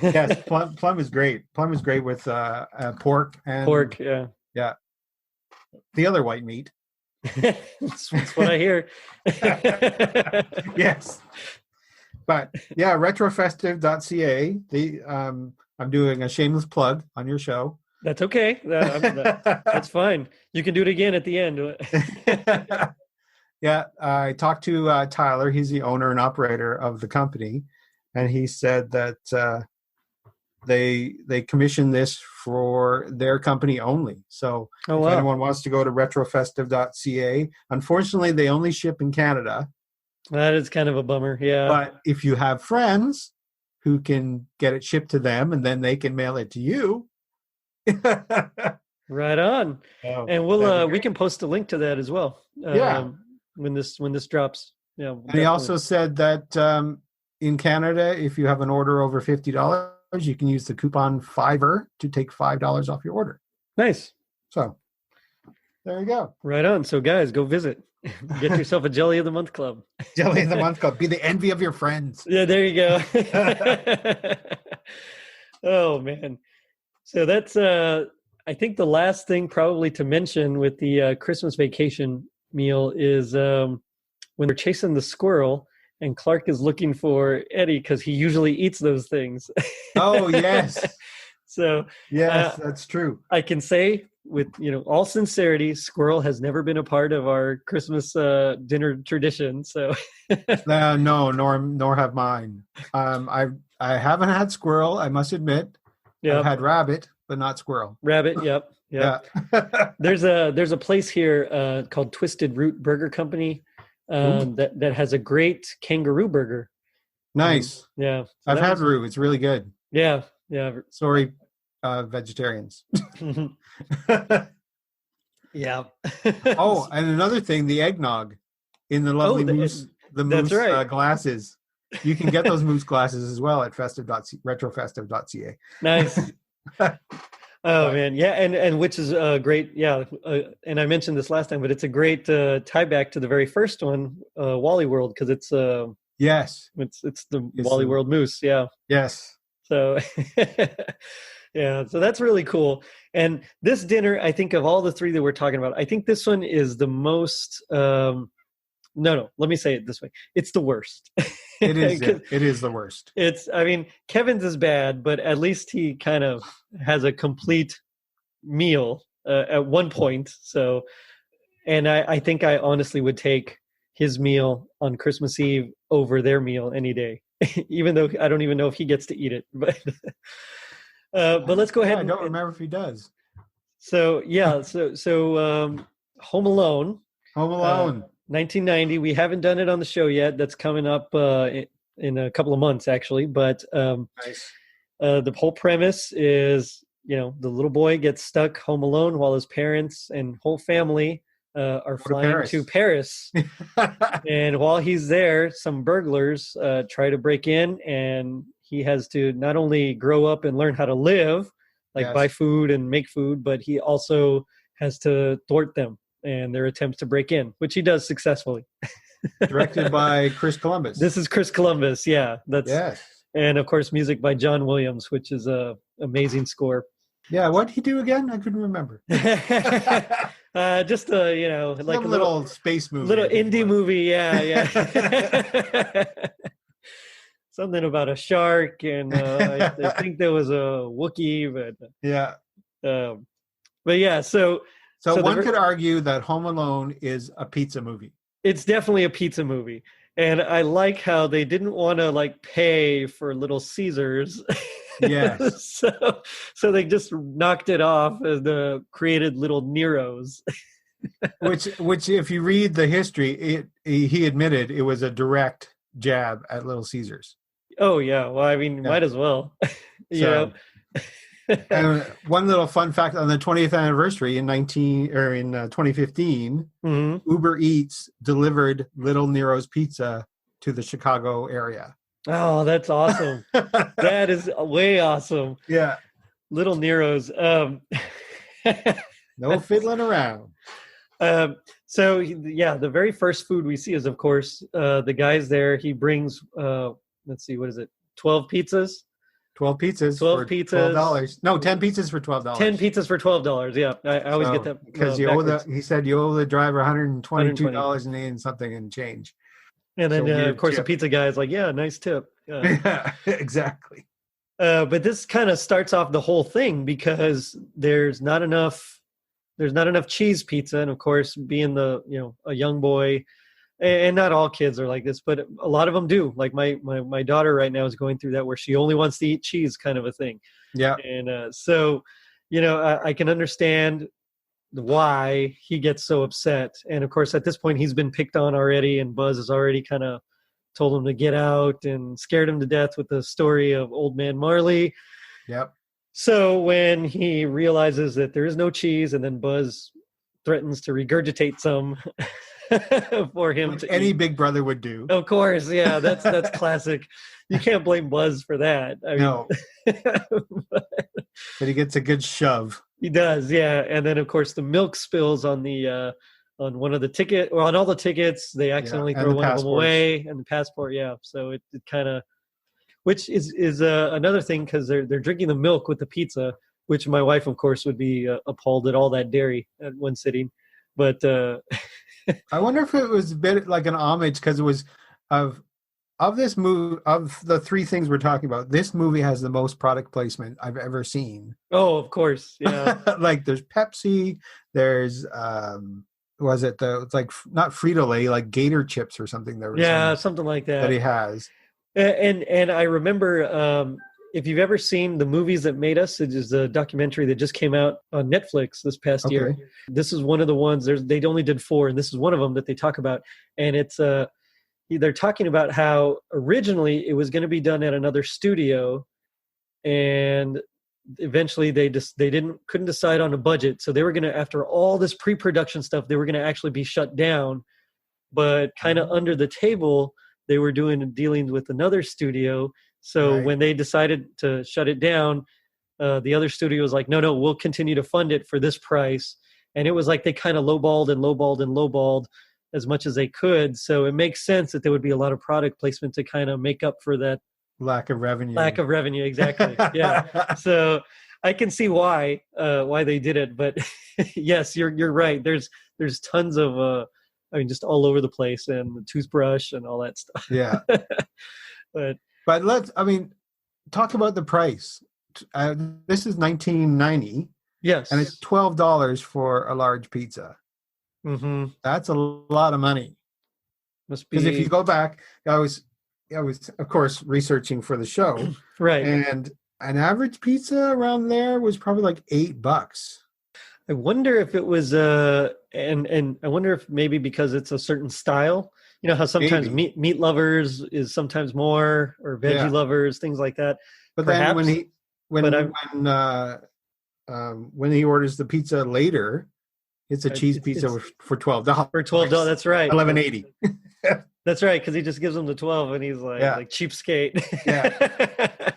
[SPEAKER 2] Yes, plum is great. Plum is great with pork and
[SPEAKER 1] yeah.
[SPEAKER 2] Yeah. The other white meat.
[SPEAKER 1] That's what I hear.
[SPEAKER 2] Yes. But yeah, retrofestive.ca. I'm doing a shameless plug on your show.
[SPEAKER 1] That's okay. That's fine. You can do it again at the end.
[SPEAKER 2] Yeah, I talked to Tyler. He's the owner and operator of the company, and he said that they commissioned this for their company only. So if anyone wants to go to retrofestive.ca, unfortunately, they only ship in Canada.
[SPEAKER 1] That is kind of a bummer, yeah.
[SPEAKER 2] But if you have friends who can get it shipped to them, and then they can mail it to you.
[SPEAKER 1] Right on.
[SPEAKER 2] Oh,
[SPEAKER 1] and we can post a link to that as well. When this drops. Yeah.
[SPEAKER 2] And he also said that in Canada, if you have an order over $50, you can use the coupon FIVER to take $5 off your order.
[SPEAKER 1] Nice.
[SPEAKER 2] So there you go.
[SPEAKER 1] Right on. So guys, go visit. Get yourself a Jelly of the Month club.
[SPEAKER 2] Jelly of the Month club. Be the envy of your friends.
[SPEAKER 1] Yeah, there you go. Oh man. So that's I think the last thing probably to mention with the Christmas vacation meal is when they're chasing the squirrel and Clark is looking for Eddie because he usually eats those things.
[SPEAKER 2] Oh yes.
[SPEAKER 1] So
[SPEAKER 2] yes, that's true.
[SPEAKER 1] I can say with all sincerity, squirrel has never been a part of our Christmas dinner tradition. So
[SPEAKER 2] no, nor have mine. I haven't had squirrel, I must admit. Yep. I've had rabbit, but not squirrel.
[SPEAKER 1] Rabbit, yep. Yeah. There's a place here called Twisted Root Burger Company that has a great kangaroo burger.
[SPEAKER 2] Nice.
[SPEAKER 1] Yeah. So
[SPEAKER 2] I've had root. It's really good.
[SPEAKER 1] Yeah.
[SPEAKER 2] Sorry, vegetarians.
[SPEAKER 1] Yeah.
[SPEAKER 2] Oh, and another thing, the eggnog in the lovely moose glasses. You can get those moose glasses as well at retrofestive.ca.
[SPEAKER 1] Nice. Oh man, yeah, and which is great. Yeah, and I mentioned this last time, but it's a great tie back to the very first one, Wally World, because it's
[SPEAKER 2] yes,
[SPEAKER 1] it's the Wally World moose. Yeah.
[SPEAKER 2] Yes.
[SPEAKER 1] So yeah, so that's really cool. And this dinner, I think of all the three that we're talking about, I think this one is the most. No, let me say it this way: it's the worst.
[SPEAKER 2] It is. It is the worst.
[SPEAKER 1] Kevin's is bad, but at least he kind of has a complete meal at one point. So, and I think I honestly would take his meal on Christmas Eve over their meal any day, even though I don't even know if he gets to eat it. But let's go ahead.
[SPEAKER 2] I don't remember if he does.
[SPEAKER 1] So yeah, so Home Alone.
[SPEAKER 2] Home Alone.
[SPEAKER 1] 1990. We haven't done it on the show yet. That's coming up in a couple of months, actually. But
[SPEAKER 2] nice.
[SPEAKER 1] The whole premise is, the little boy gets stuck home alone while his parents and whole family are flying to Paris. And while he's there, some burglars try to break in, and he has to not only grow up and learn how to live, buy food and make food, but he also has to thwart them and their attempts to break in, which he does successfully.
[SPEAKER 2] Directed by Chris Columbus.
[SPEAKER 1] This is Chris Columbus, yeah.
[SPEAKER 2] Yes.
[SPEAKER 1] And of course, music by John Williams, which is amazing score.
[SPEAKER 2] Yeah, what did he do again? I couldn't remember.
[SPEAKER 1] Just like
[SPEAKER 2] a little space movie,
[SPEAKER 1] little indie movie. Yeah. Something about a shark, and I think there was a Wookiee, but
[SPEAKER 2] yeah.
[SPEAKER 1] But yeah, so
[SPEAKER 2] one could argue that Home Alone is a pizza movie.
[SPEAKER 1] It's definitely a pizza movie. And I like how they didn't want to like pay for Little Caesars.
[SPEAKER 2] Yes.
[SPEAKER 1] so they just knocked it off and created Little Neros.
[SPEAKER 2] which if you read the history, he admitted it was a direct jab at Little Caesars.
[SPEAKER 1] Oh yeah. Well, I mean, might as well.
[SPEAKER 2] And one little fun fact: on the 20th anniversary in 2015, Uber Eats delivered Little Nero's Pizza to the Chicago area.
[SPEAKER 1] Oh, that's awesome! That is way awesome.
[SPEAKER 2] Yeah,
[SPEAKER 1] Little Nero's.
[SPEAKER 2] No fiddling around.
[SPEAKER 1] So yeah, the very first food we see is, of course, the guy's there. He brings, let's see, what is it? 12 pizzas.
[SPEAKER 2] 12 pizzas.
[SPEAKER 1] 12 pizzas.
[SPEAKER 2] $12. No, 10 pizzas for $12.
[SPEAKER 1] 10 pizzas for $12. Yeah, I always get that
[SPEAKER 2] because he said you owe the driver $122 and something and change.
[SPEAKER 1] And then of course the pizza guy is like, "Yeah, nice tip."
[SPEAKER 2] Yeah, exactly.
[SPEAKER 1] But this kind of starts off the whole thing because there's not enough cheese pizza, and of course, being a young boy. And not all kids are like this, but a lot of them do. Like my daughter right now is going through that where she only wants to eat cheese kind of a thing.
[SPEAKER 2] Yeah.
[SPEAKER 1] And so, I can understand why he gets so upset. And of course, at this point, he's been picked on already, and Buzz has already kind of told him to get out and scared him to death with the story of Old Man Marley.
[SPEAKER 2] Yep.
[SPEAKER 1] So when he realizes that there is no cheese, and then Buzz threatens to regurgitate some for him to
[SPEAKER 2] any
[SPEAKER 1] eat.
[SPEAKER 2] big brother would do.
[SPEAKER 1] Of course, yeah, that's classic. You can't blame Buzz for that.
[SPEAKER 2] No. But he gets a good shove.
[SPEAKER 1] He does, yeah. And then of course the milk spills on the on one of the ticket or on all the tickets. They accidentally throw one of them away, and the passport, yeah. So it kind of, which is another thing because they're drinking the milk with the pizza, which my wife of course would be appalled at all that dairy at one sitting, but.
[SPEAKER 2] I wonder if it was a bit like an homage because it was of this movie, of the three things we're talking about. This movie has the most product placement I've ever seen.
[SPEAKER 1] Oh, of course, yeah.
[SPEAKER 2] Like there's Pepsi, there's it's like not Frito-Lay, like Gator chips or something. There was
[SPEAKER 1] something like that
[SPEAKER 2] he has.
[SPEAKER 1] And I remember. If you've ever seen The Movies That Made Us, it is a documentary that just came out on Netflix this past year. This is one of the ones, they only did 4, and this is one of them that they talk about. And it's they're talking about how originally it was going to be done at another studio, and eventually they couldn't decide on a budget. So they were going to, after all this pre-production stuff, they were going to actually be shut down. But kind of under the table, they were doing dealings with another studio. So when they decided to shut it down, the other studio was like, no, we'll continue to fund it for this price. And it was like they kind of lowballed as much as they could. So it makes sense that there would be a lot of product placement to kind of make up for that
[SPEAKER 2] lack of revenue.
[SPEAKER 1] Exactly. Yeah. So I can see why they did it. But yes, you're right. There's tons of just all over the place, and the toothbrush and all that stuff.
[SPEAKER 2] Yeah. But let's, talk about the price. This is 1990.
[SPEAKER 1] Yes.
[SPEAKER 2] And it's $12 for a large pizza.
[SPEAKER 1] Mm-hmm.
[SPEAKER 2] That's a lot of money.
[SPEAKER 1] Must be.
[SPEAKER 2] Because if you go back, I was, of course, researching for the show.
[SPEAKER 1] Right.
[SPEAKER 2] And an average pizza around there was probably like $8.
[SPEAKER 1] I wonder if it was, and I wonder if maybe because it's a certain style. You know how sometimes meat lovers is sometimes more, or veggie lovers, things like that.
[SPEAKER 2] But perhaps, then when he orders the pizza later, it's a cheese pizza for $12.
[SPEAKER 1] For $12, that's right.
[SPEAKER 2] $11.80.
[SPEAKER 1] That's right, because he just gives them the 12, and he's like cheapskate.
[SPEAKER 2] Yeah.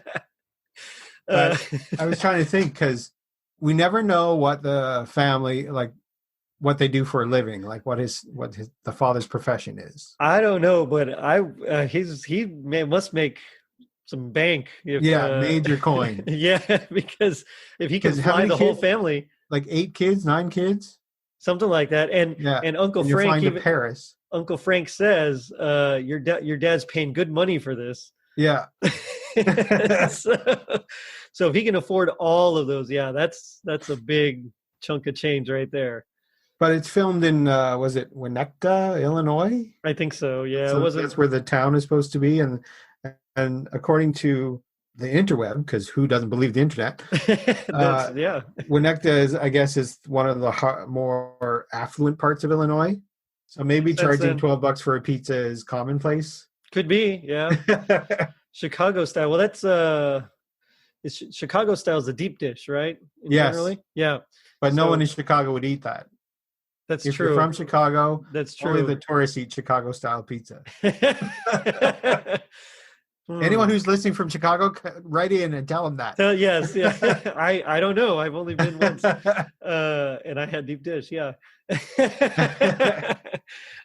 [SPEAKER 2] I was trying to think because we never know what the family what they do for a living, like what the father's profession is.
[SPEAKER 1] I don't know, but he must make bank. If,
[SPEAKER 2] major coin.
[SPEAKER 1] Yeah, because if he can fly the whole family,
[SPEAKER 2] like 8 kids, 9 kids,
[SPEAKER 1] something like that, and Uncle Frank,
[SPEAKER 2] even Paris.
[SPEAKER 1] Uncle Frank says, your dad's paying good money for this.
[SPEAKER 2] Yeah.
[SPEAKER 1] So if he can afford all of those, that's a big chunk of change right there.
[SPEAKER 2] But it's filmed in, was it Winnetka, Illinois?
[SPEAKER 1] I think so. Yeah,
[SPEAKER 2] so that's where the town is supposed to be, and according to the interweb, because who doesn't believe the internet? Winnetka is one of the more affluent parts of Illinois. So maybe charging $12 for a pizza is commonplace.
[SPEAKER 1] Could be, yeah. Chicago style. Well, that's Chicago style is a deep dish, right?
[SPEAKER 2] Yes.
[SPEAKER 1] Generally? Yeah.
[SPEAKER 2] But no one in Chicago would eat that.
[SPEAKER 1] That's
[SPEAKER 2] if
[SPEAKER 1] true.
[SPEAKER 2] You're from Chicago,
[SPEAKER 1] that's true.
[SPEAKER 2] Only the tourists eat Chicago style pizza. Anyone who's listening from Chicago, write in and tell them that.
[SPEAKER 1] Yes, yeah. I don't know. I've only been once, and I had deep dish. Yeah,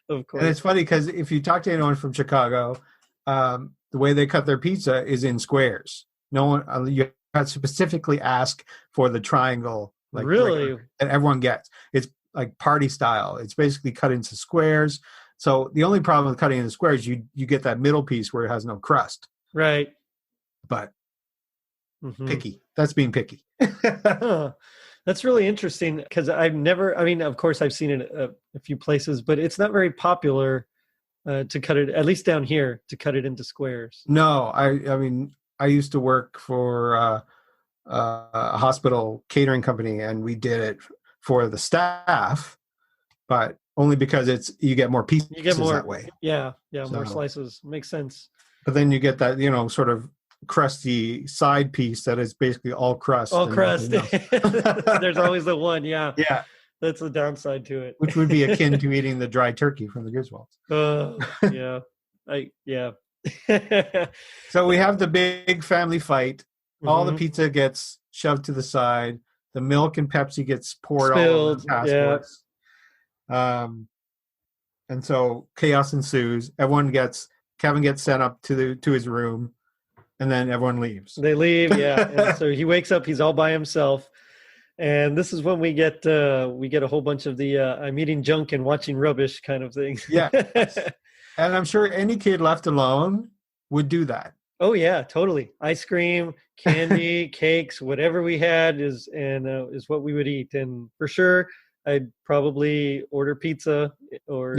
[SPEAKER 1] of course.
[SPEAKER 2] And it's funny because if you talk to anyone from Chicago, the way they cut their pizza is in squares. No one you have to specifically ask for the triangle, like
[SPEAKER 1] really,
[SPEAKER 2] that everyone gets. It's like party style. It's basically cut into squares. So the only problem with cutting into squares, you get that middle piece where it has no crust.
[SPEAKER 1] Right.
[SPEAKER 2] But picky. That's being picky.
[SPEAKER 1] Huh. That's really interesting because of course I've seen it a few places, but it's not very popular to cut it, at least down here, to cut it into squares.
[SPEAKER 2] No, I used to work for a hospital catering company, and we did it for the staff, but only because you get more pieces that way.
[SPEAKER 1] Yeah, more slices. Makes sense.
[SPEAKER 2] But then you get that, sort of crusty side piece that is basically all crust.
[SPEAKER 1] All crust. There's always the one, yeah.
[SPEAKER 2] Yeah.
[SPEAKER 1] That's the downside to it.
[SPEAKER 2] Which would be akin to eating the dry turkey from the Griswolds.
[SPEAKER 1] Yeah.
[SPEAKER 2] So we have the big family fight. All the pizza gets shoved to the side. The milk and Pepsi gets poured all over the passports. Yeah. And so chaos ensues. Kevin gets sent up to his room, and then everyone leaves.
[SPEAKER 1] They leave, yeah. And so he wakes up. He's all by himself, and this is when we get a whole bunch of the I'm eating junk and watching rubbish kind of things.
[SPEAKER 2] Yeah, and I'm sure any kid left alone would do that.
[SPEAKER 1] Oh yeah, totally. Ice cream, candy, cakes, whatever we had is what we would eat, and for sure I'd probably order pizza or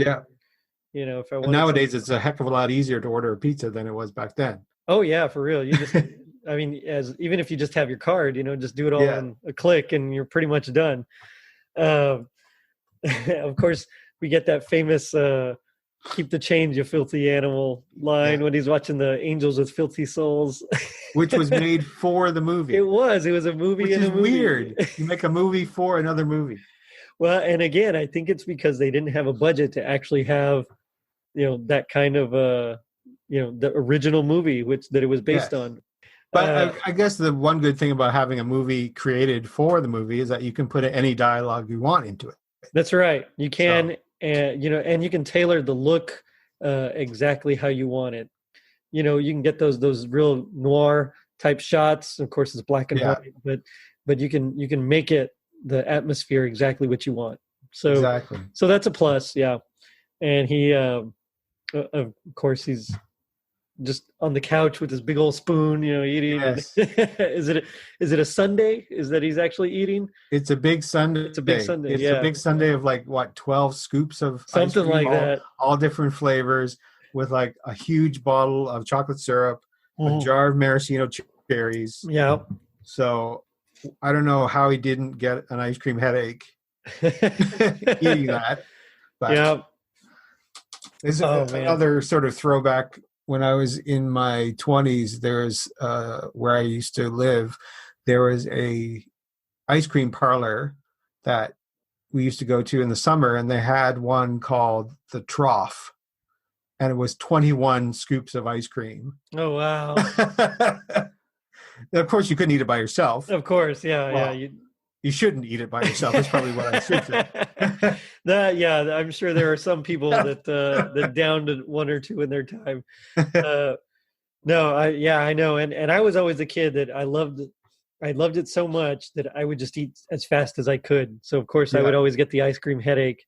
[SPEAKER 1] if I wanted.
[SPEAKER 2] Nowadays, it's a heck of a lot easier to order a pizza than it was back then.
[SPEAKER 1] Oh yeah, for real. You just, even if you just have your card, just do it all in a click, and you're pretty much done. Of course, we get that famous "keep the change, you filthy animal" line when he's watching the Angels with Filthy Souls,
[SPEAKER 2] which was made for the movie.
[SPEAKER 1] It was a movie.
[SPEAKER 2] Which is weird. You make a movie for another movie.
[SPEAKER 1] Well, and again, I think it's because they didn't have a budget to actually have, that kind of, the original movie, that it was based on.
[SPEAKER 2] But I guess the one good thing about having a movie created for the movie is that you can put any dialogue you want into it.
[SPEAKER 1] That's right. You can, and you can tailor the look exactly how you want it. You can get those real noir type shots. Of course, it's black and white, but you can make it the atmosphere exactly what you want. So
[SPEAKER 2] exactly.
[SPEAKER 1] So that's a plus, yeah. And he, of course, he's just on the couch with his big old spoon, eating.
[SPEAKER 2] Yes.
[SPEAKER 1] Is it a sundae? Is that he's actually eating?
[SPEAKER 2] It's a big sundae.
[SPEAKER 1] It's a big sundae.
[SPEAKER 2] It's a big sundae of 12 scoops of
[SPEAKER 1] something
[SPEAKER 2] ice cream,
[SPEAKER 1] like that,
[SPEAKER 2] all different flavors, with a huge bottle of chocolate syrup, a jar of maraschino cherries.
[SPEAKER 1] Yeah.
[SPEAKER 2] So I don't know how he didn't get an ice cream headache eating that. But
[SPEAKER 1] yeah.
[SPEAKER 2] This is another sort of throwback. When I was in my 20s, there's where I used to live, there was a ice cream parlor that we used to go to in the summer, and they had one called the Trough, and it was 21 scoops of ice cream.
[SPEAKER 1] Oh, wow.
[SPEAKER 2] Of course, you couldn't eat it by yourself.
[SPEAKER 1] Of course, yeah.
[SPEAKER 2] You shouldn't eat it by yourself. That's probably what I should say.
[SPEAKER 1] I'm sure there are some people that downed one or two in their time. No, I know. And I was always a kid that I loved it so much that I would just eat as fast as I could. So of course I
[SPEAKER 2] Yeah.
[SPEAKER 1] would always get the ice cream headache.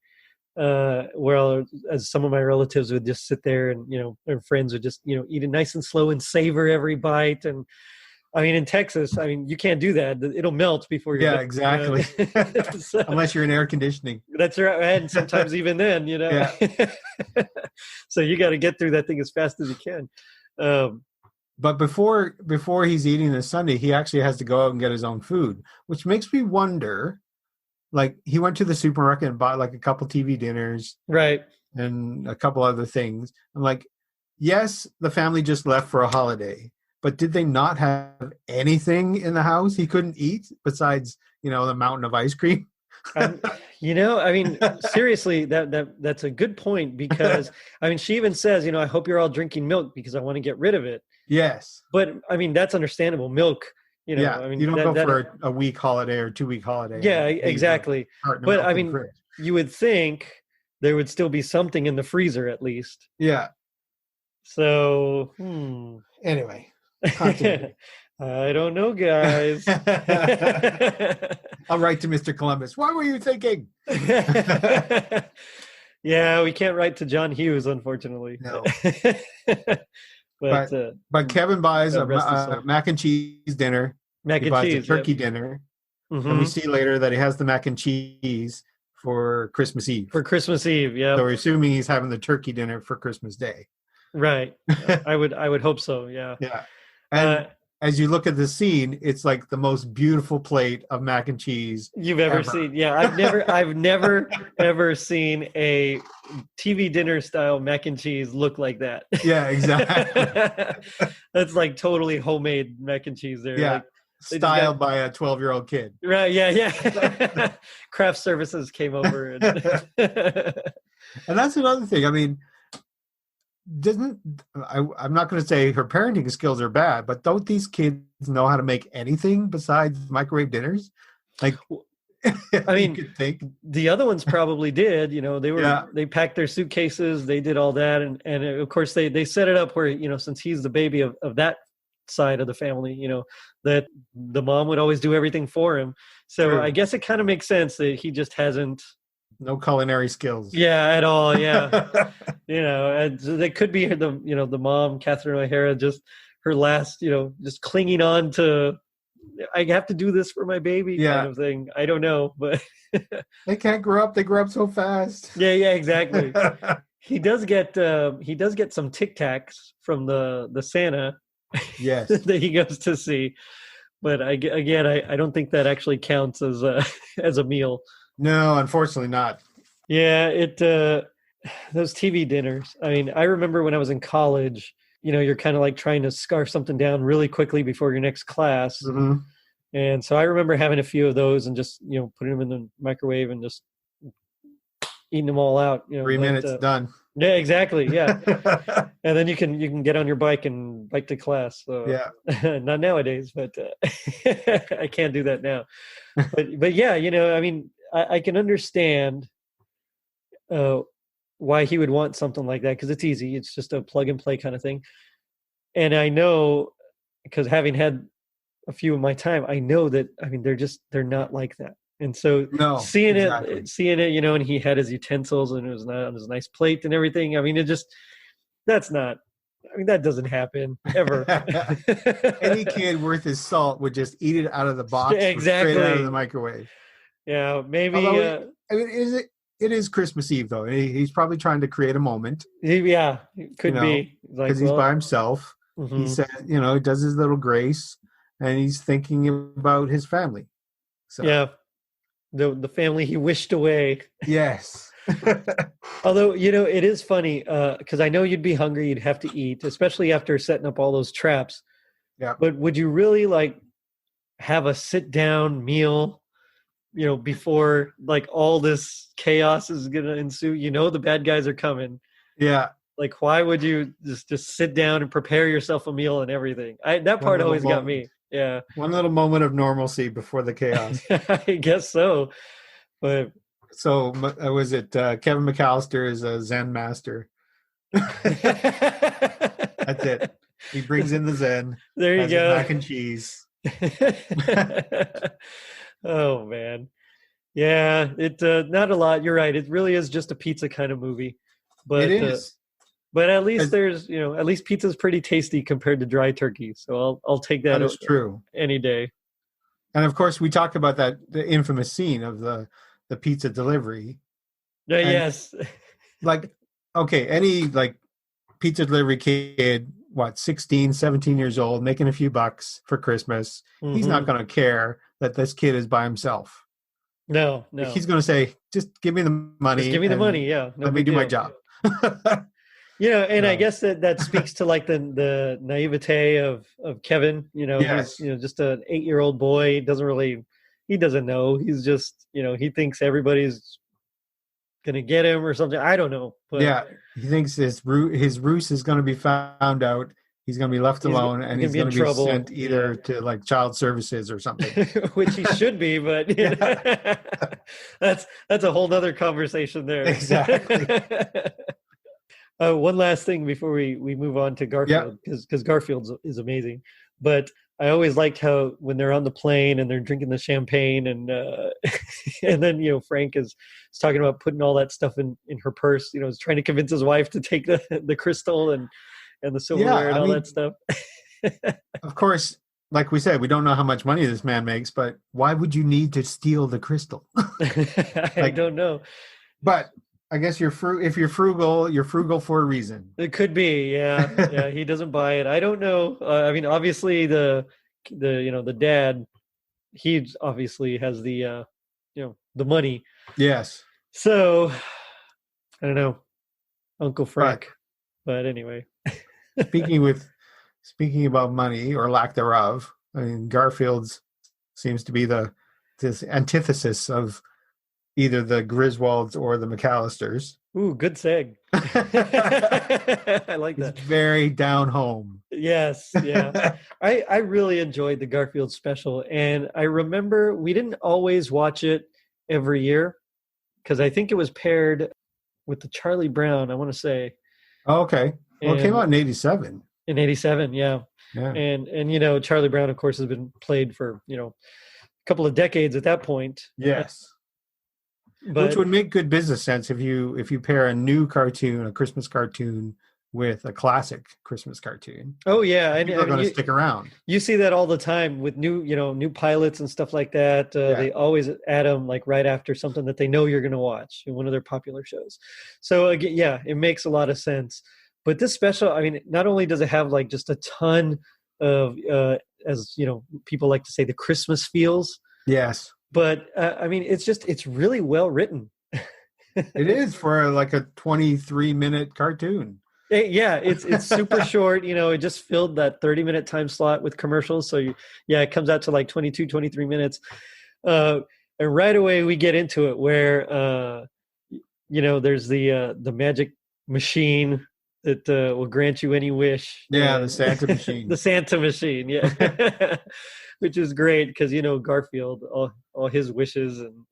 [SPEAKER 1] Well, as some of my relatives would just sit there and, their friends would just, eat it nice and slow and savor every bite. And I mean, in Texas, I mean, you can't do that. It'll melt before you're
[SPEAKER 2] Yeah,
[SPEAKER 1] done,
[SPEAKER 2] exactly.
[SPEAKER 1] So,
[SPEAKER 2] Unless you're in air conditioning.
[SPEAKER 1] that's right. And sometimes even then,
[SPEAKER 2] Yeah.
[SPEAKER 1] So you got to get through that thing as fast as you can.
[SPEAKER 2] But before he's eating this Sunday, he actually has to go out and get his own food, which makes me wonder. Like, he went to the supermarket and bought like a couple TV dinners,
[SPEAKER 1] Right.
[SPEAKER 2] and a couple other things. I'm like, yes, the family just left for a holiday, but did they not have anything in the house he couldn't eat besides, the mountain of ice cream?
[SPEAKER 1] I mean, seriously, that's a good point, because I mean, she even says, I hope you're all drinking milk because I want to get rid of it.
[SPEAKER 2] Yes.
[SPEAKER 1] But I mean, that's understandable. Milk,
[SPEAKER 2] Yeah,
[SPEAKER 1] I mean,
[SPEAKER 2] you don't go for a week holiday or 2-week holiday.
[SPEAKER 1] Yeah, exactly. But I mean, you would think there would still be something in the freezer at least.
[SPEAKER 2] Yeah.
[SPEAKER 1] So,
[SPEAKER 2] Anyway.
[SPEAKER 1] I don't know, guys.
[SPEAKER 2] I'll write to Mr. Columbus. What were you thinking?
[SPEAKER 1] Yeah, we can't write to John Hughes, unfortunately.
[SPEAKER 2] No.
[SPEAKER 1] But
[SPEAKER 2] Kevin buys a mac and cheese dinner.
[SPEAKER 1] Mac
[SPEAKER 2] he
[SPEAKER 1] and
[SPEAKER 2] buys
[SPEAKER 1] cheese,
[SPEAKER 2] a turkey dinner.
[SPEAKER 1] Mm-hmm.
[SPEAKER 2] And we see later that he has the mac and cheese for Christmas Eve.
[SPEAKER 1] For Christmas Eve, yeah.
[SPEAKER 2] So we're assuming he's having the turkey dinner for Christmas Day.
[SPEAKER 1] Right. I would hope so, yeah.
[SPEAKER 2] Yeah. And as you look at the scene, it's like the most beautiful plate of mac and cheese
[SPEAKER 1] you've ever seen. Yeah, I've never ever seen a TV dinner style mac and cheese look like that.
[SPEAKER 2] Yeah, exactly.
[SPEAKER 1] That's like totally homemade mac and cheese there.
[SPEAKER 2] Yeah.
[SPEAKER 1] Like,
[SPEAKER 2] styled by a 12-year-old kid.
[SPEAKER 1] Right, yeah. Craft services came over. And
[SPEAKER 2] that's another thing. I mean, I'm not going to say her parenting skills are bad, but don't these kids know how to make anything besides microwave dinners? Like,
[SPEAKER 1] I mean,
[SPEAKER 2] you could think
[SPEAKER 1] the other ones probably did. They packed their suitcases, they did all that, and of course they set it up where, since he's the baby of that side of the family, that the mom would always do everything for him. So
[SPEAKER 2] True.
[SPEAKER 1] I guess it kind of makes sense that he just hasn't.
[SPEAKER 2] No culinary skills.
[SPEAKER 1] Yeah, at all. Yeah. And they could be the mom, Catherine O'Hara, just her last, just clinging on to, I have to do this for my baby kind of thing. I don't know, but
[SPEAKER 2] they can't grow up. They grow up so fast.
[SPEAKER 1] Yeah, exactly. He does get some Tic Tacs from the Santa.
[SPEAKER 2] Yes.
[SPEAKER 1] That he goes to see. But I don't think that actually counts as a meal.
[SPEAKER 2] No, unfortunately not.
[SPEAKER 1] Yeah, those TV dinners. I mean, I remember when I was in college, you're kind of like trying to scarf something down really quickly before your next class.
[SPEAKER 2] Mm-hmm.
[SPEAKER 1] And so I remember having a few of those and just, putting them in the microwave and just eating them all out.
[SPEAKER 2] 3 minutes, done.
[SPEAKER 1] Yeah, exactly. Yeah. And then you can get on your bike and bike to class. So
[SPEAKER 2] yeah.
[SPEAKER 1] Not nowadays, but I can't do that now. But yeah, I mean, I can understand why he would want something like that, because it's easy. It's just a plug and play kind of thing. And I know, because having had a few of my time, I know that, I mean, they're not like that. And so seeing it, and he had his utensils and it was on his nice plate and everything. I mean, that doesn't happen ever.
[SPEAKER 2] Any kid worth his salt would just eat it out of the box,
[SPEAKER 1] exactly,
[SPEAKER 2] straight out of the microwave.
[SPEAKER 1] Yeah, maybe.
[SPEAKER 2] I mean, it is Christmas Eve though. He's probably trying to create a moment.
[SPEAKER 1] Yeah, it could be
[SPEAKER 2] because he's by himself.
[SPEAKER 1] Mm-hmm.
[SPEAKER 2] He said, he does his little grace, and he's thinking about his family. So.
[SPEAKER 1] Yeah, the family he wished away.
[SPEAKER 2] Yes.
[SPEAKER 1] Although, it is funny because I know you'd be hungry, you'd have to eat, especially after setting up all those traps.
[SPEAKER 2] Yeah.
[SPEAKER 1] But would you really have a sit down meal? Before all this chaos is going to ensue, the bad guys are coming.
[SPEAKER 2] Yeah.
[SPEAKER 1] Why would you just sit down and prepare yourself a meal and everything? That part always got me. Yeah.
[SPEAKER 2] One little moment of normalcy before the chaos.
[SPEAKER 1] I guess so. But
[SPEAKER 2] so was it Kevin McAllister is a Zen master? That's it. He brings in the Zen.
[SPEAKER 1] There you
[SPEAKER 2] has
[SPEAKER 1] go.
[SPEAKER 2] his mac and cheese.
[SPEAKER 1] Oh man. Yeah, not a lot. You're right. It really is just a pizza kind of movie. But
[SPEAKER 2] It is.
[SPEAKER 1] but at least
[SPEAKER 2] It's-
[SPEAKER 1] there's, at least pizza's pretty tasty compared to dry turkey. So I'll take that
[SPEAKER 2] That is true.
[SPEAKER 1] any day.
[SPEAKER 2] And of course, we talked about the infamous scene of the pizza delivery.
[SPEAKER 1] Yeah,
[SPEAKER 2] And,
[SPEAKER 1] yes.
[SPEAKER 2] like, okay, any like pizza delivery kid, 16, 17 years old, making a few bucks for Christmas, he's not going to care that this kid is by himself.
[SPEAKER 1] No.
[SPEAKER 2] He's going to say, just give me the money.
[SPEAKER 1] Just give me the money, yeah. No
[SPEAKER 2] let me
[SPEAKER 1] big
[SPEAKER 2] do my
[SPEAKER 1] deal.
[SPEAKER 2] job.
[SPEAKER 1] And I guess that speaks to like the naivete of Kevin.
[SPEAKER 2] Yes.
[SPEAKER 1] He's just an 8-year-old boy. He doesn't know. He's just he thinks everybody's gonna get him or something. I don't know. But
[SPEAKER 2] yeah, he thinks his ruse is going to be found out. He's going to be left alone, and he's going to be sent either to like child services or something,
[SPEAKER 1] which he should be. But that's a whole nother conversation there.
[SPEAKER 2] Exactly.
[SPEAKER 1] One last thing before we move on to Garfield, because Garfield is amazing. But I always liked how when they're on the plane and they're drinking the champagne and and then Frank is talking about putting all that stuff in her purse. Is trying to convince his wife to take the crystal and the silverware and all that stuff.
[SPEAKER 2] Of course, like we said, we don't know how much money this man makes, but why would you need to steal the crystal?
[SPEAKER 1] I don't know.
[SPEAKER 2] But I guess if you're frugal for a reason.
[SPEAKER 1] It could be, yeah. He doesn't buy it. I don't know. I mean, obviously the dad, he obviously has the the money.
[SPEAKER 2] Yes.
[SPEAKER 1] So I don't know, Uncle Frank. But anyway,
[SPEAKER 2] speaking about money or lack thereof, I mean, Garfield's seems to be this antithesis of either the Griswolds or the McAllisters.
[SPEAKER 1] Ooh, good seg. I like that.
[SPEAKER 2] It's very down home.
[SPEAKER 1] Yes, yeah. I really enjoyed the Garfield special, and I remember we didn't always watch it every year because I think it was paired with the Charlie Brown, I want to say.
[SPEAKER 2] Oh, okay. Well, it came out in 87.
[SPEAKER 1] In 87, yeah. And Charlie Brown, of course, has been played for, a couple of decades at that point.
[SPEAKER 2] Yes.
[SPEAKER 1] But,
[SPEAKER 2] which would make good business sense if you pair a new cartoon, a Christmas cartoon, with a classic Christmas cartoon.
[SPEAKER 1] Oh yeah,
[SPEAKER 2] people are going to stick around.
[SPEAKER 1] You see that all the time with new pilots and stuff like that. They always add them like right after something that they know you're going to watch in one of their popular shows. So again, it makes a lot of sense. But this special, I mean, not only does it have like just a ton of, as people like to say, the Christmas feels.
[SPEAKER 2] Yes.
[SPEAKER 1] But I mean, it's really well written.
[SPEAKER 2] It is for like a 23-minute cartoon.
[SPEAKER 1] Yeah, it's super short. It just filled that 30-minute time slot with commercials. So it comes out to like 22, 23 minutes. And right away we get into it where, there's the magic machine that will grant you any wish.
[SPEAKER 2] Yeah, the Santa machine.
[SPEAKER 1] The Santa machine, yeah. Which is great because, Garfield, all his wishes. And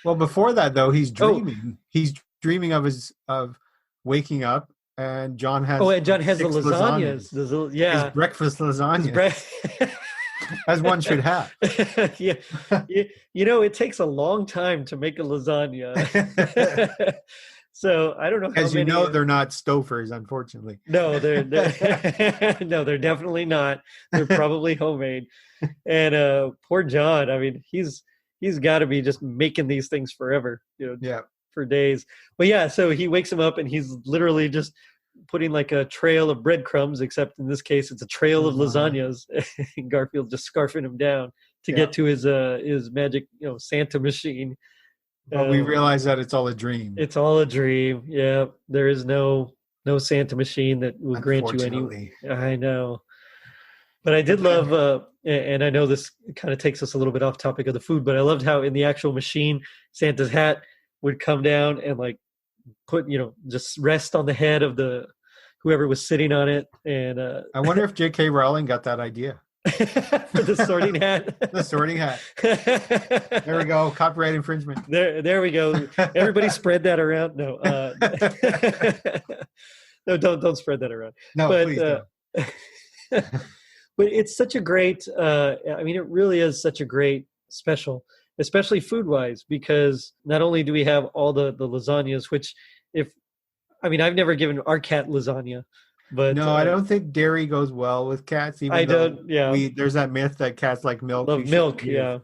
[SPEAKER 2] well, before that, though, he's dreaming. He's dreaming of waking up, and John has
[SPEAKER 1] and John has the lasagnas.
[SPEAKER 2] His breakfast lasagna. As one should have.
[SPEAKER 1] Yeah. It takes a long time to make a lasagna. So I don't know how
[SPEAKER 2] as
[SPEAKER 1] many,
[SPEAKER 2] they're not Stofers, unfortunately.
[SPEAKER 1] No, they're no, they're definitely not. They're probably homemade. And poor John, I mean, he's got to be just making these things forever, for days. But so he wakes him up and he's literally just putting like a trail of breadcrumbs, except in this case it's a trail of lasagnas. And Garfield just scarfing him down to get to his magic, Santa machine.
[SPEAKER 2] But we realize that it's all a dream.
[SPEAKER 1] It's all a dream. Yeah, there is no Santa machine that will grant you any. I know, but I did love, and I know this kind of takes us a little bit off topic of the food, but I loved how in the actual machine, Santa's hat would come down and like put, just rest on the head of whoever was sitting on it. And
[SPEAKER 2] I wonder if J.K. Rowling got that idea.
[SPEAKER 1] For the sorting hat.
[SPEAKER 2] The sorting hat. There we go. Copyright infringement.
[SPEAKER 1] There we go. Everybody spread that around. No, no, don't spread that around.
[SPEAKER 2] No, please don't.
[SPEAKER 1] But it's such a great, it really is such a great special, especially food-wise, because not only do we have all the lasagnas, which I've never given our cat lasagna, but
[SPEAKER 2] no, I don't think dairy goes well with cats.
[SPEAKER 1] I don't, yeah.
[SPEAKER 2] There's that myth that cats like milk.
[SPEAKER 1] Love milk, yeah.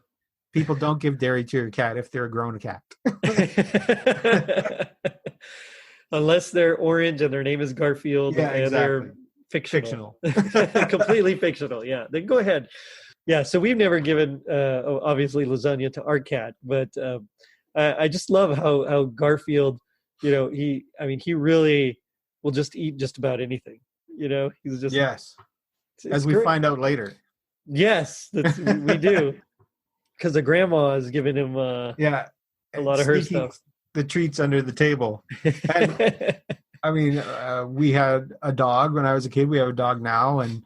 [SPEAKER 2] People don't give dairy to your cat if they're a grown cat.
[SPEAKER 1] Unless they're orange and their name is Garfield,
[SPEAKER 2] yeah,
[SPEAKER 1] and
[SPEAKER 2] exactly.
[SPEAKER 1] they're fictional. Completely fictional, yeah. Then go ahead. Yeah, so we've never given, obviously, lasagna to our cat, but I just love how Garfield, he really will just eat just about anything. He's just...
[SPEAKER 2] Yes, as we find out later.
[SPEAKER 1] Yes, we do. Because the grandma has given him a lot of her stuff.
[SPEAKER 2] The treats under the table. And, we had a dog when I was a kid. We have a dog now, and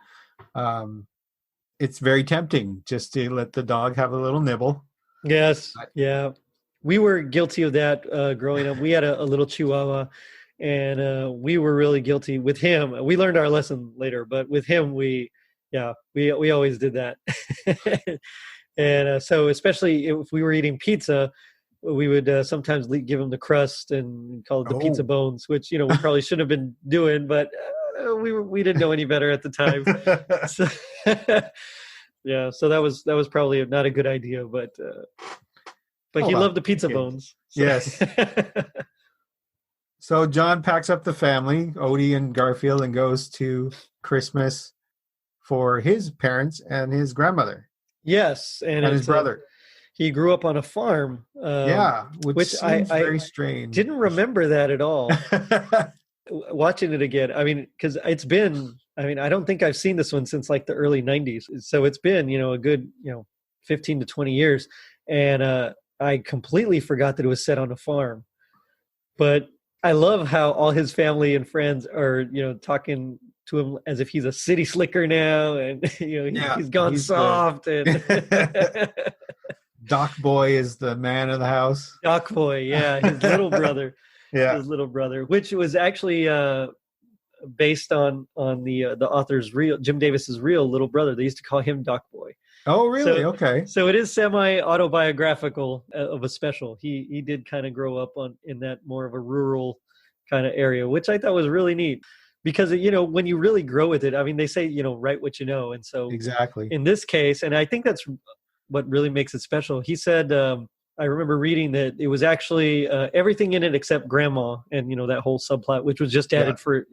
[SPEAKER 2] it's very tempting just to let the dog have a little nibble.
[SPEAKER 1] Yes, yeah. We were guilty of that growing up. We had a little Chihuahua, and we were really guilty with him. We learned our lesson later, but with him, we always did that. And so especially if we were eating pizza, we would sometimes give him the crust and call it the pizza bones, which, we probably shouldn't have been doing, but we didn't know any better at the time. So, yeah, so that was probably not a good idea, but he loved the pizza bones. So.
[SPEAKER 2] Yes. So John packs up the family, Odie and Garfield, and goes to Christmas for his parents and his grandmother.
[SPEAKER 1] Yes, and
[SPEAKER 2] his brother.
[SPEAKER 1] He grew up on a farm.
[SPEAKER 2] Which seems very strange.
[SPEAKER 1] Didn't remember that at all. Watching it again, because it's been, I don't think I've seen this one since like the early 90s. So it's been, a good, 15 to 20 years. And I completely forgot that it was set on a farm. But I love how all his family and friends are, talking to him as if he's a city slicker now, and he's gone soft. And
[SPEAKER 2] Doc Boy is the man of the house.
[SPEAKER 1] Doc Boy, yeah, his little brother.
[SPEAKER 2] Yeah,
[SPEAKER 1] his little brother, which was actually based on the author's real Jim Davis's real little brother. They used to call him Doc Boy.
[SPEAKER 2] Oh, really?
[SPEAKER 1] So,
[SPEAKER 2] okay.
[SPEAKER 1] So it is semi-autobiographical of a special. He did kind of grow up in that more of a rural kind of area, which I thought was really neat. Because, when you really grow with it, they say, write what you know. And so
[SPEAKER 2] exactly
[SPEAKER 1] in this case, and I think that's what really makes it special. He said, I remember reading that it was actually everything in it except grandma and, that whole subplot, which was just added for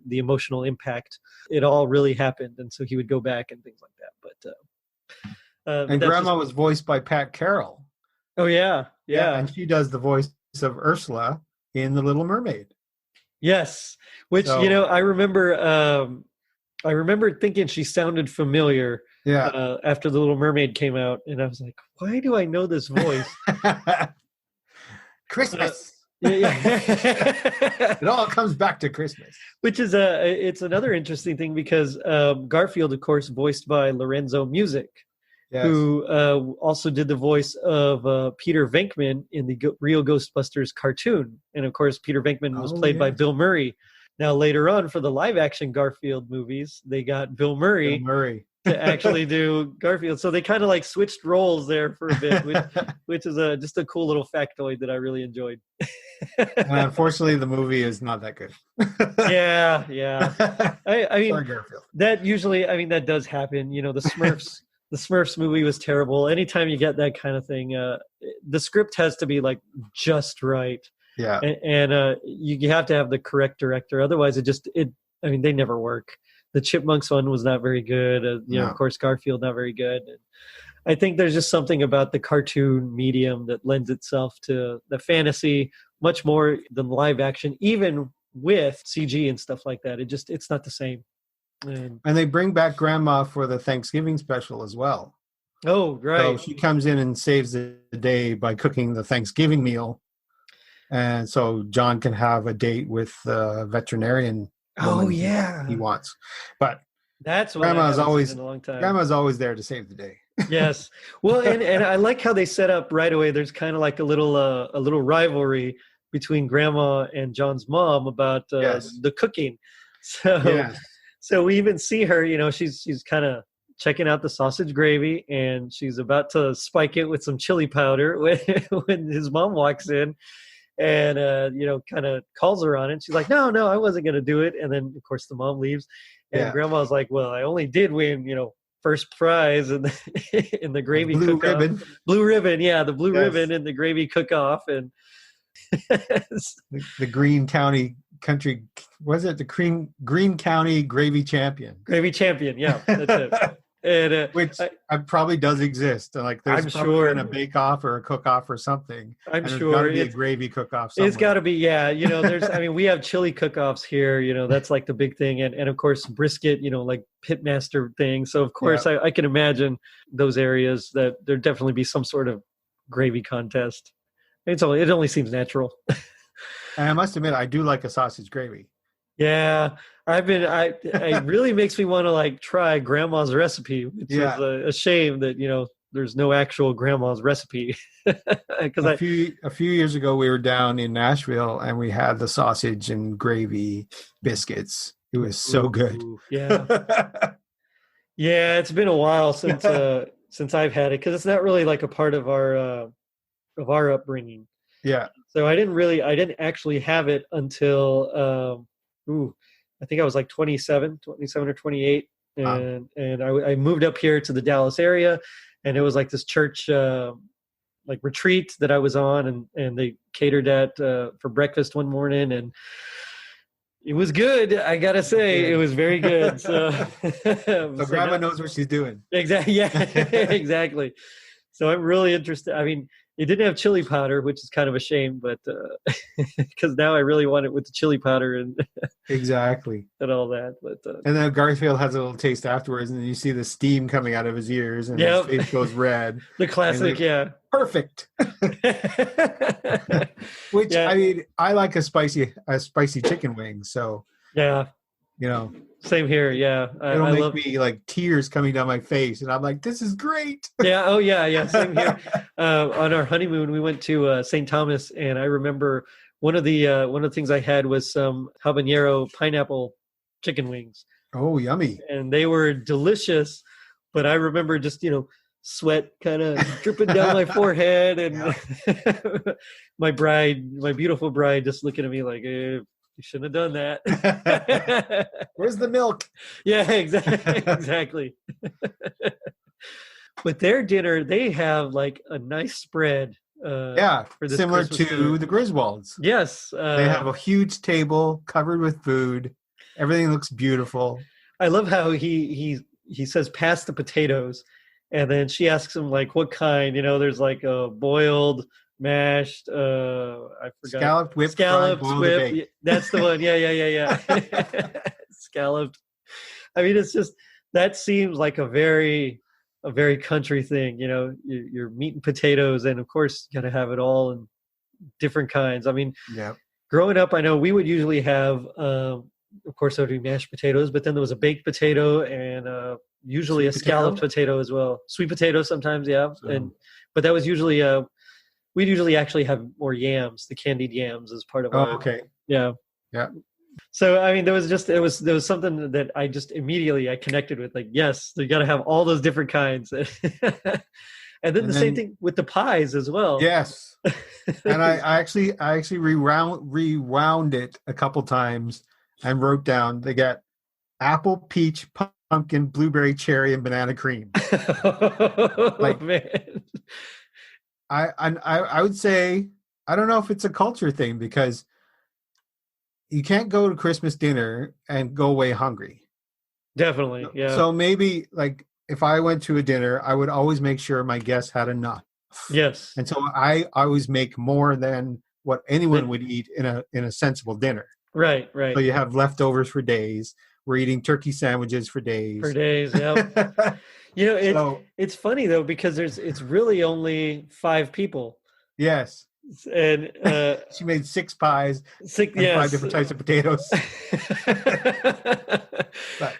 [SPEAKER 1] the emotional impact. It all really happened. And so he would go back and things like that. But
[SPEAKER 2] and grandma was voiced by Pat Carroll.
[SPEAKER 1] Oh, yeah.
[SPEAKER 2] And she does the voice of Ursula in The Little Mermaid.
[SPEAKER 1] Yes, which I remember thinking she sounded familiar.
[SPEAKER 2] Yeah.
[SPEAKER 1] After The Little Mermaid came out, and I was like, "Why do I know this voice?"
[SPEAKER 2] Christmas.
[SPEAKER 1] Yeah.
[SPEAKER 2] It all comes back to Christmas.
[SPEAKER 1] Which is it's another interesting thing because Garfield, of course, voiced by Lorenzo Music. Yes. Who also did the voice of Peter Venkman in the Real Ghostbusters cartoon. And, of course, Peter Venkman was played by Bill Murray. Now, later on, for the live-action Garfield movies, they got Bill Murray to actually do Garfield. So they kind of, switched roles there for a bit, which is just a cool little factoid that I really enjoyed.
[SPEAKER 2] Unfortunately, the movie is not that good.
[SPEAKER 1] Yeah. Sorry,
[SPEAKER 2] Garfield.
[SPEAKER 1] That usually, that does happen. The Smurfs... The Smurfs movie was terrible. Anytime you get that kind of thing, the script has to be just right.
[SPEAKER 2] Yeah.
[SPEAKER 1] And you have to have the correct director. Otherwise they never work. The Chipmunks one was not very good. Of course, Garfield, not very good. And I think there's just something about the cartoon medium that lends itself to the fantasy much more than live action, even with CG and stuff like that. It's not the same.
[SPEAKER 2] And they bring back grandma for the Thanksgiving special as well.
[SPEAKER 1] Oh, right.
[SPEAKER 2] So she comes in and saves the day by cooking the Thanksgiving meal. And so John can have a date with the veterinarian.
[SPEAKER 1] Oh, yeah.
[SPEAKER 2] He wants. But
[SPEAKER 1] that's what
[SPEAKER 2] grandma's always
[SPEAKER 1] in a long time.
[SPEAKER 2] Grandma's always there to save the day.
[SPEAKER 1] Yes. Well, and I like how they set up right away. There's kind of like a little rivalry between grandma and John's mom about the cooking. So So we even see her, she's kind of checking out the sausage gravy, and she's about to spike it with some chili powder when his mom walks in and, kind of calls her on it. She's like, no, I wasn't going to do it. And then, of course, the mom leaves. And Grandma's like, well, I only did win, first prize in the gravy
[SPEAKER 2] blue
[SPEAKER 1] cook-off.
[SPEAKER 2] ribbon.
[SPEAKER 1] Blue ribbon, yeah, the blue ribbon in the gravy cook-off. And
[SPEAKER 2] the Green County Country, was it the Green County Gravy Champion?
[SPEAKER 1] Gravy Champion, yeah, that's it. And,
[SPEAKER 2] which probably does exist. Like there's
[SPEAKER 1] I'm
[SPEAKER 2] probably
[SPEAKER 1] sure
[SPEAKER 2] in a bake-off or a cook-off or something.
[SPEAKER 1] I'm
[SPEAKER 2] sure
[SPEAKER 1] there's
[SPEAKER 2] got to be a gravy cook-off somewhere.
[SPEAKER 1] It's got to be, yeah. We have chili cook-offs here. That's like the big thing, and of course brisket. Like pitmaster thing. So of course I can imagine those areas that there'd definitely be some sort of gravy contest. It only seems natural.
[SPEAKER 2] And I must admit, I do like a sausage gravy.
[SPEAKER 1] Yeah, it really makes me want to like try Grandma's recipe, which is a shame that there's no actual Grandma's recipe. Because
[SPEAKER 2] a few years ago we were down in Nashville and we had the sausage and gravy biscuits. It was so good.
[SPEAKER 1] Yeah, yeah. It's been a while since I've had it because it's not really like a part of our upbringing.
[SPEAKER 2] Yeah.
[SPEAKER 1] So I didn't actually have it until. I think I was like 27 or 28. And I moved up here to the Dallas area, and it was like this church, like retreat that I was on, and they catered that for breakfast one morning, and it was good. I gotta say, it was very good. So
[SPEAKER 2] Grandma knows what she's doing.
[SPEAKER 1] Exactly. Yeah, exactly. So I'm really interested. I mean, it didn't have chili powder, which is kind of a shame, but because now I really want it with the chili powder and
[SPEAKER 2] exactly
[SPEAKER 1] and all that. But
[SPEAKER 2] and then Garfield has a little taste afterwards, and then you see the steam coming out of his ears, and his face goes red.
[SPEAKER 1] The classic,
[SPEAKER 2] perfect. Which I mean, I like a spicy chicken wing, so
[SPEAKER 1] Same here, yeah.
[SPEAKER 2] It'll make me like tears coming down my face, and I'm like, "This is great."
[SPEAKER 1] Yeah. Oh, yeah. Same here. On our honeymoon, we went to St. Thomas, and I remember one of the things I had was some habanero pineapple chicken wings.
[SPEAKER 2] Oh, yummy!
[SPEAKER 1] And they were delicious, but I remember just sweat kind of dripping down my forehead, and my beautiful bride, just looking at me like, you shouldn't have done that.
[SPEAKER 2] Where's the milk?
[SPEAKER 1] Yeah, exactly. But their dinner, they have like a nice spread. For this
[SPEAKER 2] similar
[SPEAKER 1] Christmas
[SPEAKER 2] to
[SPEAKER 1] dinner.
[SPEAKER 2] the Griswolds.
[SPEAKER 1] Yes.
[SPEAKER 2] They have a huge table covered with food. Everything looks beautiful.
[SPEAKER 1] I love how he says, pass the potatoes. And then she asks him like, what kind? There's like a boiled, mashed, I forgot.
[SPEAKER 2] Scalloped,
[SPEAKER 1] whipped. That's the one. Yeah. Scalloped. I mean, it's just, that seems like a very country thing. You're meat and potatoes, and of course you got to have it all in different kinds. I mean, growing up, I know we would usually have, of course, there would be mashed potatoes, but then there was a baked potato and usually a scalloped potato as well. Sweet potato sometimes, yeah. But that was usually we'd usually actually have more yams, the candied yams, as part of our.
[SPEAKER 2] Okay.
[SPEAKER 1] Yeah.
[SPEAKER 2] Yeah.
[SPEAKER 1] So I mean, there was something that I just immediately connected with. Like, yes, you got to have all those different kinds, and then same thing with the pies as well.
[SPEAKER 2] Yes. And I actually rewound it a couple times and wrote down they got apple, peach, pumpkin, blueberry, cherry, and banana cream.
[SPEAKER 1] Man.
[SPEAKER 2] I would say, I don't know if it's a culture thing, because you can't go to Christmas dinner and go away hungry.
[SPEAKER 1] Definitely, yeah.
[SPEAKER 2] So maybe like if I went to a dinner, I would always make sure my guests had enough.
[SPEAKER 1] Yes.
[SPEAKER 2] And so I always make more than what anyone would eat in a sensible dinner.
[SPEAKER 1] Right.
[SPEAKER 2] So you have leftovers for days. We're eating turkey sandwiches for days.
[SPEAKER 1] Yeah. It's funny though, because it's really only 5 people.
[SPEAKER 2] Yes.
[SPEAKER 1] And
[SPEAKER 2] she made 6 pies,
[SPEAKER 1] 5
[SPEAKER 2] different types of potatoes. But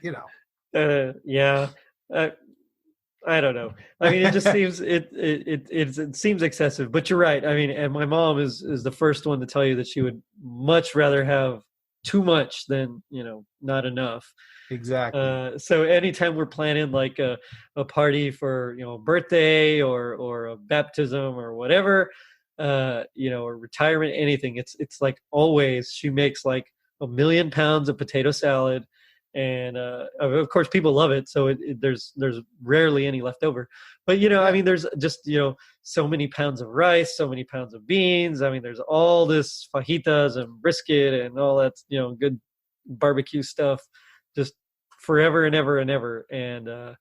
[SPEAKER 1] I don't know. I mean, it just seems it seems excessive. But you're right. I mean, and my mom is the first one to tell you that she would much rather have too much, then not enough.
[SPEAKER 2] Exactly.
[SPEAKER 1] So anytime we're planning like a party for a birthday or a baptism or whatever, or retirement, anything, it's like always she makes like 1,000,000 pounds of potato salad, and of course people love it. So there's rarely any left over. But I mean, there's just so many pounds of rice, so many pounds of beans. I mean, there's all this fajitas and brisket and all that good barbecue stuff, just forever and ever and ever. And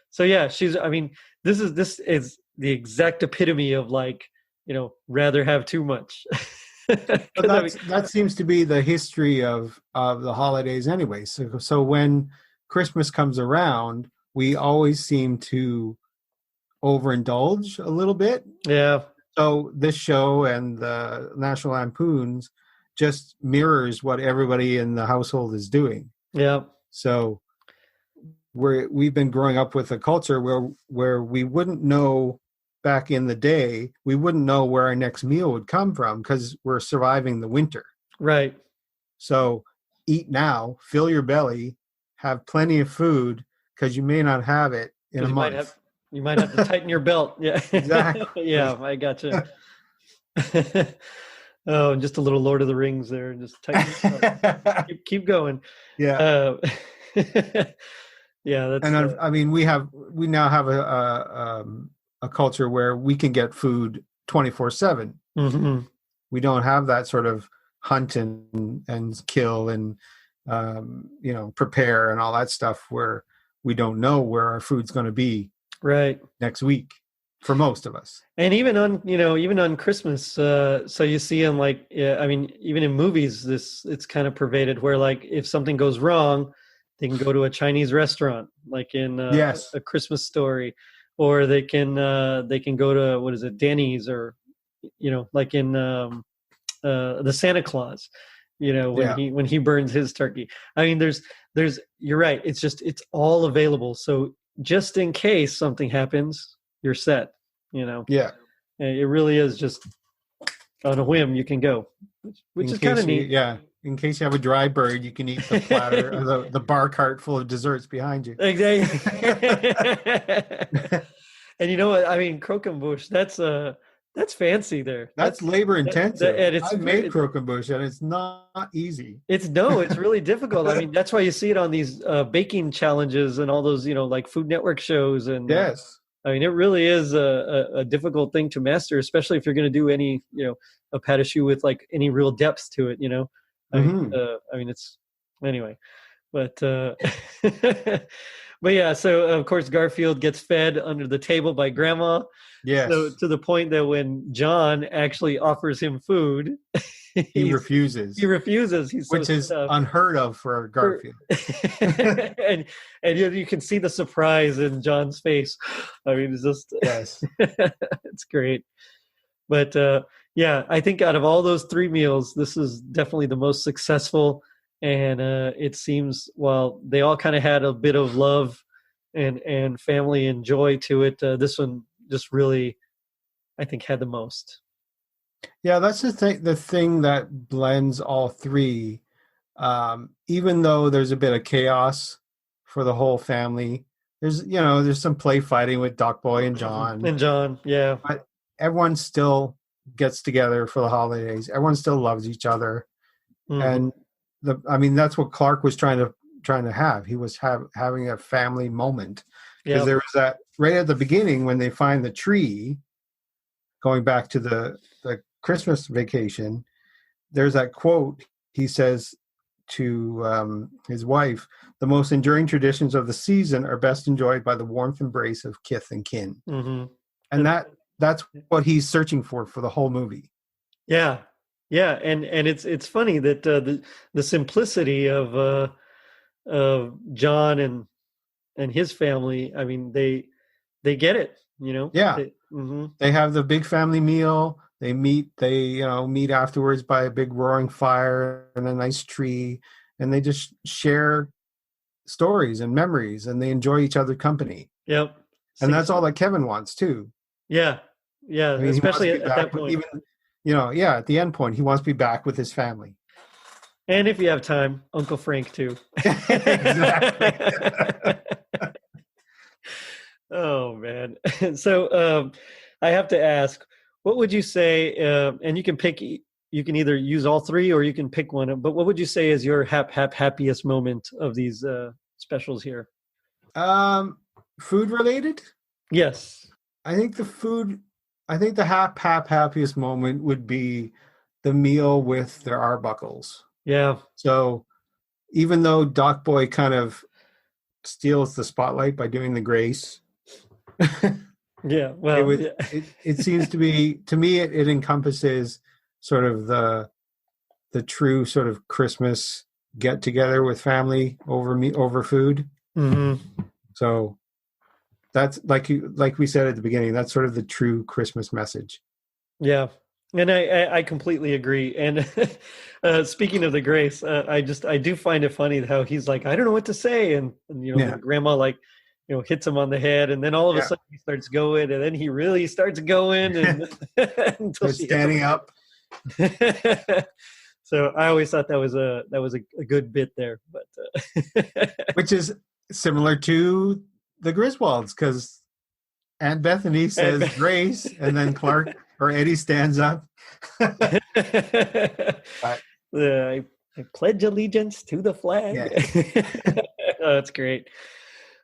[SPEAKER 1] so yeah, I mean, this is the exact epitome of like rather have too much.
[SPEAKER 2] That seems to be the history of the holidays anyway. So when Christmas comes around, we always seem to overindulge a little bit.
[SPEAKER 1] Yeah.
[SPEAKER 2] So this show and the National Lampoons just mirrors what everybody in the household is doing.
[SPEAKER 1] Yeah.
[SPEAKER 2] So we've been growing up with a culture where we wouldn't know. Back in the day, we wouldn't know where our next meal would come from because we're surviving the winter.
[SPEAKER 1] Right.
[SPEAKER 2] So eat now, fill your belly, have plenty of food because you may not have it in a month.
[SPEAKER 1] You might have to tighten your belt. Yeah.
[SPEAKER 2] Exactly.
[SPEAKER 1] Yeah, I gotcha. Oh, and just a little Lord of the Rings there. Just tighten. keep going.
[SPEAKER 2] Yeah.
[SPEAKER 1] Yeah. That's.
[SPEAKER 2] And I mean, we now have a culture where we can get food 24/7.
[SPEAKER 1] Mm-hmm.
[SPEAKER 2] We don't have that sort of hunt and kill and prepare and all that stuff where we don't know where our food's going to be next week for most of us.
[SPEAKER 1] And even on Christmas, so you see in like, I mean, even in movies, it's kind of pervaded where like if something goes wrong, they can go to a Chinese restaurant, like in A Christmas Story. Or they can go to, what is it, Denny's, or like in the Santa Claus, when he burns his turkey. I mean, there's you're right. It's all available. So just in case something happens, you're set.
[SPEAKER 2] Yeah.
[SPEAKER 1] It really is just on a whim you can go, which is kind of neat.
[SPEAKER 2] Yeah. In case you have a dry bird, you can eat the platter, or the bar cart full of desserts behind you.
[SPEAKER 1] Exactly. And you know what? I mean, croquembouche, that's fancy there.
[SPEAKER 2] That's labor intensive.
[SPEAKER 1] I've
[SPEAKER 2] made croquembouche, and it's not easy.
[SPEAKER 1] It's really difficult. I mean, that's why you see it on these baking challenges and all those, like Food Network shows. And
[SPEAKER 2] yes.
[SPEAKER 1] I mean, it really is a difficult thing to master, especially if you're going to do any, a pâte à choux with like any real depth to it, I mean, it's anyway, but but yeah. So of course, Garfield gets fed under the table by Grandma.
[SPEAKER 2] Yes.
[SPEAKER 1] So to the point that when John actually offers him food,
[SPEAKER 2] he refuses.
[SPEAKER 1] Which
[SPEAKER 2] is unheard of for Garfield.
[SPEAKER 1] and you can see the surprise in John's face. I mean, it's just it's great. But yeah, I think out of all those three meals, this is definitely the most successful. And it seems, while they all kind of had a bit of love and family and joy to it, this one just really, I think, had the most.
[SPEAKER 2] Yeah, that's the thing that blends all three. Even though there's a bit of chaos for the whole family, there's some play fighting with Doc Boy and John.
[SPEAKER 1] Yeah.
[SPEAKER 2] But everyone still gets together for the holidays. Everyone still loves each other. And that's what Clark was trying to have. He was having a family moment, because there was that right at the beginning when they find the tree, going back to the Christmas vacation. There's that quote he says to his wife: "The most enduring traditions of the season are best enjoyed by the warmth embrace of kith and kin." Mm-hmm. And that's what he's searching for the whole movie.
[SPEAKER 1] Yeah. Yeah, and it's funny that the simplicity of John and his family. I mean, they get it,
[SPEAKER 2] Yeah, they have the big family meal. They meet afterwards by a big roaring fire and a nice tree, and they just share stories and memories, and they enjoy each other's company.
[SPEAKER 1] Yep,
[SPEAKER 2] and that's all that Kevin wants too.
[SPEAKER 1] Yeah, I mean, especially at that point.
[SPEAKER 2] Even, at the end point, he wants to be back with his family.
[SPEAKER 1] And if you have time, Uncle Frank too.
[SPEAKER 2] Exactly.
[SPEAKER 1] Oh man. So I have to ask, what would you say, and you can pick, you can either use all three or you can pick one, but what would you say is your happiest moment of these specials here?
[SPEAKER 2] Food related?
[SPEAKER 1] Yes.
[SPEAKER 2] I think the happiest moment would be the meal with the Arbuckles.
[SPEAKER 1] Yeah.
[SPEAKER 2] So even though Doc Boy kind of steals the spotlight by doing the grace,
[SPEAKER 1] yeah, well,
[SPEAKER 2] it seems to be, to me, it encompasses sort of the true sort of Christmas get together with family over food.
[SPEAKER 1] Mm-hmm.
[SPEAKER 2] So that's like we said at the beginning, that's sort of the true Christmas message.
[SPEAKER 1] Yeah. And I completely agree. And speaking of the grace, I do find it funny how he's like, I don't know what to say. And grandma hits him on the head, and then all of a sudden he starts going, and then he really starts going and until
[SPEAKER 2] standing up.
[SPEAKER 1] So I always thought that was a good bit there, but
[SPEAKER 2] which is similar to the Griswolds, because Aunt Bethany says grace, and then Clark or Eddie stands up.
[SPEAKER 1] I pledge allegiance to the flag. Yeah. Oh, that's great.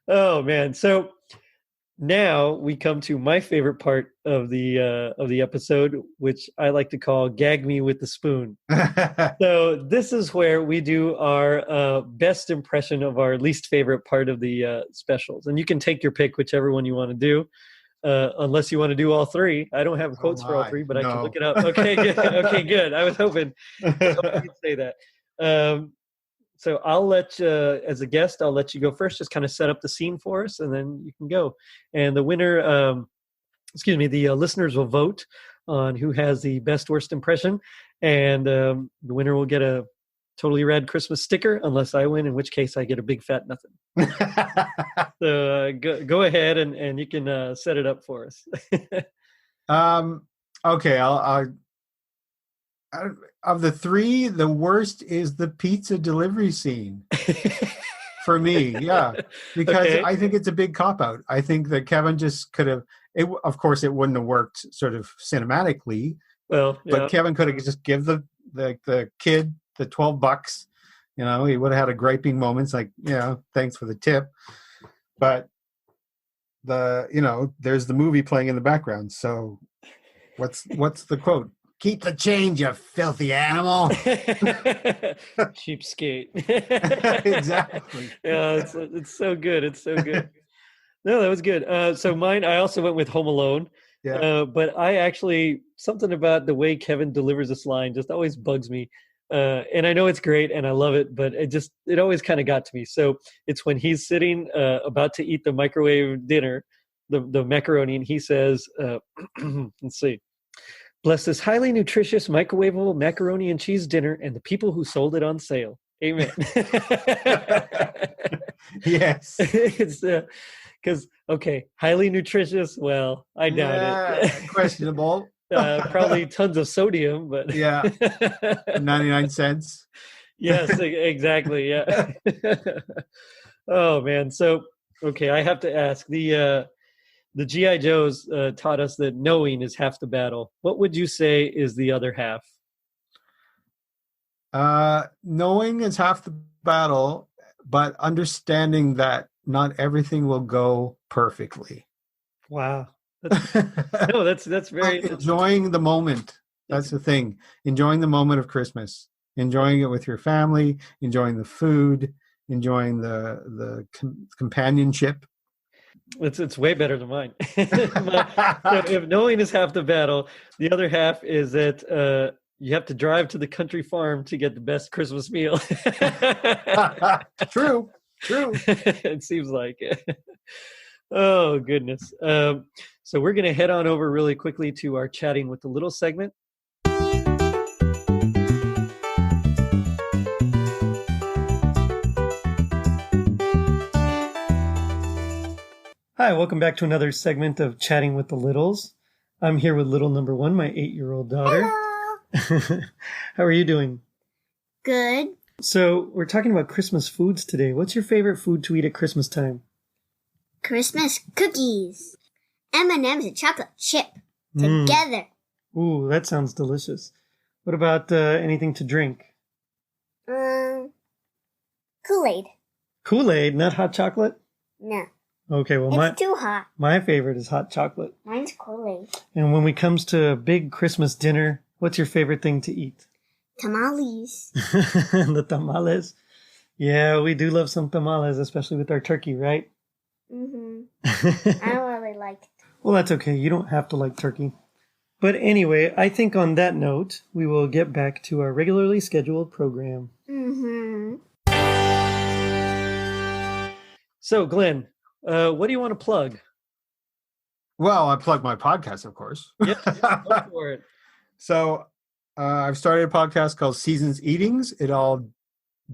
[SPEAKER 1] Oh man! So now we come to my favorite part of the episode, which I like to call "Gag Me with the Spoon." So this is where we do our best impression of our least favorite part of the specials, and you can take your pick, whichever one you want to do. Unless you want to do all three. I don't have quotes for all three, but I can look it up. Okay, good. Okay, good. I was hoping you'd say that. So I'll let as a guest, I'll let you go first. Just kind of set up the scene for us, and then you can go. And the winner, the listeners will vote on who has the best worst impression, and the winner will get a totally rad Christmas sticker, unless I win, in which case I get a big fat nothing. So go ahead and you can set it up for us.
[SPEAKER 2] Okay, I'll of the three, the worst is the pizza delivery scene for me. Yeah, because I think it's a big cop out. I think that Kevin just could have. Of course, it wouldn't have worked sort of cinematically.
[SPEAKER 1] Well,
[SPEAKER 2] but Kevin could have just give the kid the $12. He would have had a griping moments like, thanks for the tip. But there's the movie playing in the background. So what's the quote? Keep the change, you filthy animal.
[SPEAKER 1] Cheapskate.
[SPEAKER 2] Exactly.
[SPEAKER 1] Yeah, it's so good. It's so good. No, that was good. So mine, I also went with Home Alone.
[SPEAKER 2] Yeah.
[SPEAKER 1] But I actually, something about the way Kevin delivers this line just always bugs me. And I know it's great and I love it, but it always kind of got to me. So it's when he's sitting about to eat the microwave dinner, the macaroni, and he says, let's see, bless this highly nutritious microwavable macaroni and cheese dinner and the people who sold it on sale. Amen.
[SPEAKER 2] Yes.
[SPEAKER 1] It's because, highly nutritious. Well, I doubt it.
[SPEAKER 2] Questionable.
[SPEAKER 1] Probably tons of sodium, but
[SPEAKER 2] 99 cents.
[SPEAKER 1] Yes, exactly. Yeah. Oh man. So, I have to ask, the GI Joes taught us that knowing is half the battle. What would you say is the other half?
[SPEAKER 2] Knowing is half the battle, but understanding that not everything will go perfectly.
[SPEAKER 1] Wow. That's very
[SPEAKER 2] enjoying the moment. That's the thing. Enjoying the moment of Christmas. Enjoying it with your family. Enjoying the food. Enjoying the companionship.
[SPEAKER 1] It's way better than mine. So if knowing is half the battle, the other half is that you have to drive to the country farm to get the best Christmas meal.
[SPEAKER 2] True.
[SPEAKER 1] It seems like it. Oh, goodness. So we're going to head on over really quickly to our Chatting with the Little segment. Hi, welcome back to another segment of Chatting with the Littles. I'm here with little number one, my 8-year-old daughter. How are you doing?
[SPEAKER 3] Good.
[SPEAKER 1] So we're talking about Christmas foods today. What's your favorite food to eat at Christmas time?
[SPEAKER 3] Christmas cookies. M&M's and chocolate chip. Together.
[SPEAKER 1] Ooh, that sounds delicious. What about anything to drink?
[SPEAKER 3] Kool-Aid.
[SPEAKER 1] Kool-Aid, not hot chocolate?
[SPEAKER 3] No.
[SPEAKER 1] Okay, well,
[SPEAKER 3] It's too hot.
[SPEAKER 1] my favorite is hot chocolate.
[SPEAKER 3] Mine's Kool-Aid.
[SPEAKER 1] And when it comes to a big Christmas dinner, what's your favorite thing to eat?
[SPEAKER 3] Tamales.
[SPEAKER 1] The tamales. Yeah, we do love some tamales, especially with our turkey, right?
[SPEAKER 3] Mm-hmm. I don't really like it.
[SPEAKER 1] Well, that's okay. You don't have to like turkey. But anyway, I think on that note, we will get back to our regularly scheduled program.
[SPEAKER 3] Mm-hmm.
[SPEAKER 1] So, Glenn, what do you want to plug?
[SPEAKER 2] Well, I plug my podcast, of course.
[SPEAKER 1] Yep, go for it.
[SPEAKER 2] So I've started a podcast called Seasons Eatings. It all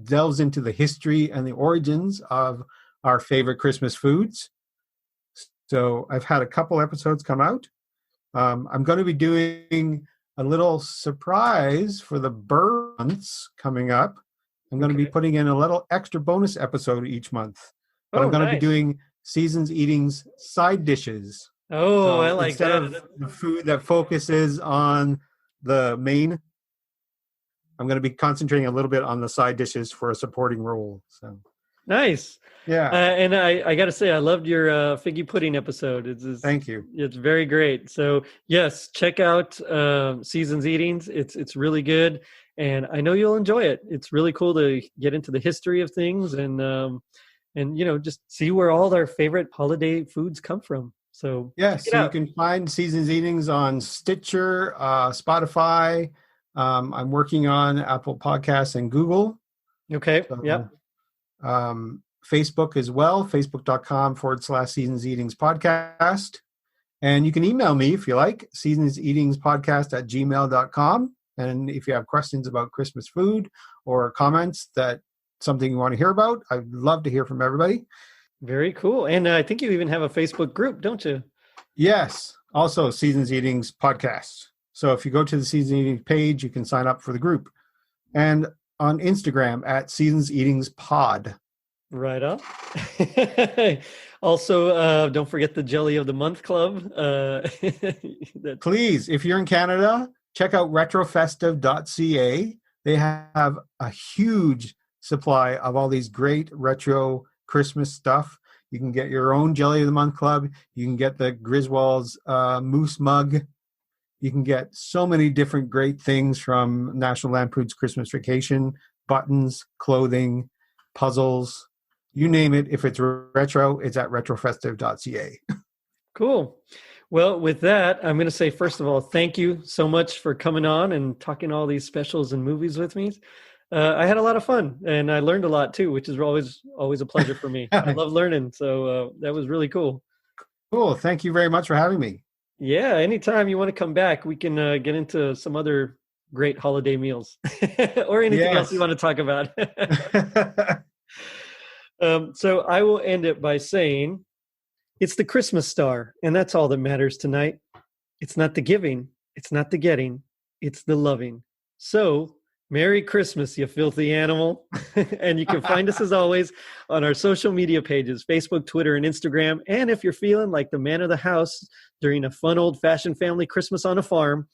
[SPEAKER 2] delves into the history and the origins of our favorite Christmas foods. So I've had a couple episodes come out. I'm going to be doing a little surprise for the Burr months coming up. I'm going to be putting in a little extra bonus episode each month. But I'm going to be doing Seasons Eatings side dishes.
[SPEAKER 1] Oh,
[SPEAKER 2] So
[SPEAKER 1] I like
[SPEAKER 2] instead
[SPEAKER 1] that.
[SPEAKER 2] of the food that focuses on the main, I'm going to be concentrating a little bit on the side dishes for a supporting role. So
[SPEAKER 1] Nice.
[SPEAKER 2] yeah,
[SPEAKER 1] And I got to say, I loved your figgy pudding episode.
[SPEAKER 2] thank you.
[SPEAKER 1] It's very great. So yes, check out Seasons Eatings. It's really good, and I know you'll enjoy it. It's really cool to get into the history of things and just see where all our favorite holiday foods come from. So
[SPEAKER 2] Yes, so you can find Seasons Eatings on Stitcher, Spotify. I'm working on Apple Podcasts and Google.
[SPEAKER 1] Okay.
[SPEAKER 2] So,
[SPEAKER 1] Yep.
[SPEAKER 2] Facebook as well, facebook.com/Seasons Eatings podcast. And you can email me if you like, seasonseatingspodcast@gmail.com. And if you have questions about Christmas food or comments that something you want to hear about, I'd love to hear from everybody.
[SPEAKER 1] Very cool. And I think you even have a Facebook group, don't you?
[SPEAKER 2] Yes. Also, Seasons Eatings podcast. So if you go to the Seasons Eatings page, you can sign up for the group. And on Instagram @Seasons Eatings Pod.
[SPEAKER 1] Right up. Also, don't forget the Jelly of the Month Club.
[SPEAKER 2] Please, if you're in Canada, check out retrofestive.ca. They have a huge supply of all these great retro Christmas stuff. You can get your own Jelly of the Month Club. You can get the Griswolds Moose Mug. You can get so many different great things from National Lampoon's Christmas Vacation, buttons, clothing, puzzles, you name it. If it's retro, it's at retrofestive.ca.
[SPEAKER 1] Cool. Well, with that, I'm going to say, first of all, thank you so much for coming on and talking all these specials and movies with me. I had a lot of fun, and I learned a lot too, which is always a pleasure for me. I love learning, so that was really cool.
[SPEAKER 2] Cool. Thank you very much for having me.
[SPEAKER 1] Yeah, anytime you want to come back, we can get into some other great holiday meals or anything else you want to talk about. So I will end it by saying, it's the Christmas star, and that's all that matters tonight. It's not the giving, it's not the getting, it's the loving. So, Merry Christmas, you filthy animal. And you can find us, as always, on our social media pages, Facebook, Twitter, and Instagram. And if you're feeling like the man of the house during a fun old-fashioned family Christmas on a farm,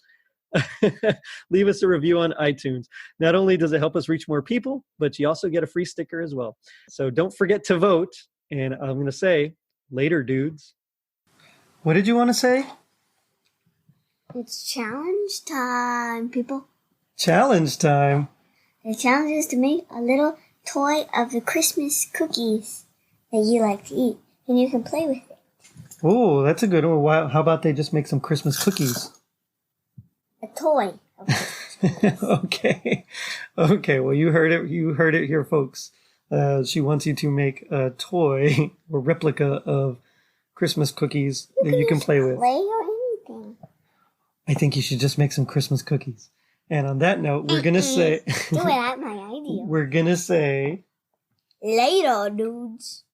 [SPEAKER 1] leave us a review on iTunes. Not only does it help us reach more people, but you also get a free sticker as well. So don't forget to vote. And I'm going to say, later, dudes. What did you want to say?
[SPEAKER 3] It's challenge time, people.
[SPEAKER 1] Challenge time.
[SPEAKER 3] The challenge is to make a little toy of the Christmas cookies that you like to eat, and you can play with it.
[SPEAKER 1] Oh, that's a good one. How about they just make some Christmas cookies?
[SPEAKER 3] A toy of Christmas cookies.
[SPEAKER 1] Okay. Well, you heard it. You heard it here, folks. She wants you to make a toy or replica of Christmas cookies that you can play with.
[SPEAKER 3] Play or anything.
[SPEAKER 1] I think you should just make some Christmas cookies. And on that note, we're gonna say.
[SPEAKER 3] Do it at my idea.
[SPEAKER 1] We're gonna say.
[SPEAKER 3] Later, dudes.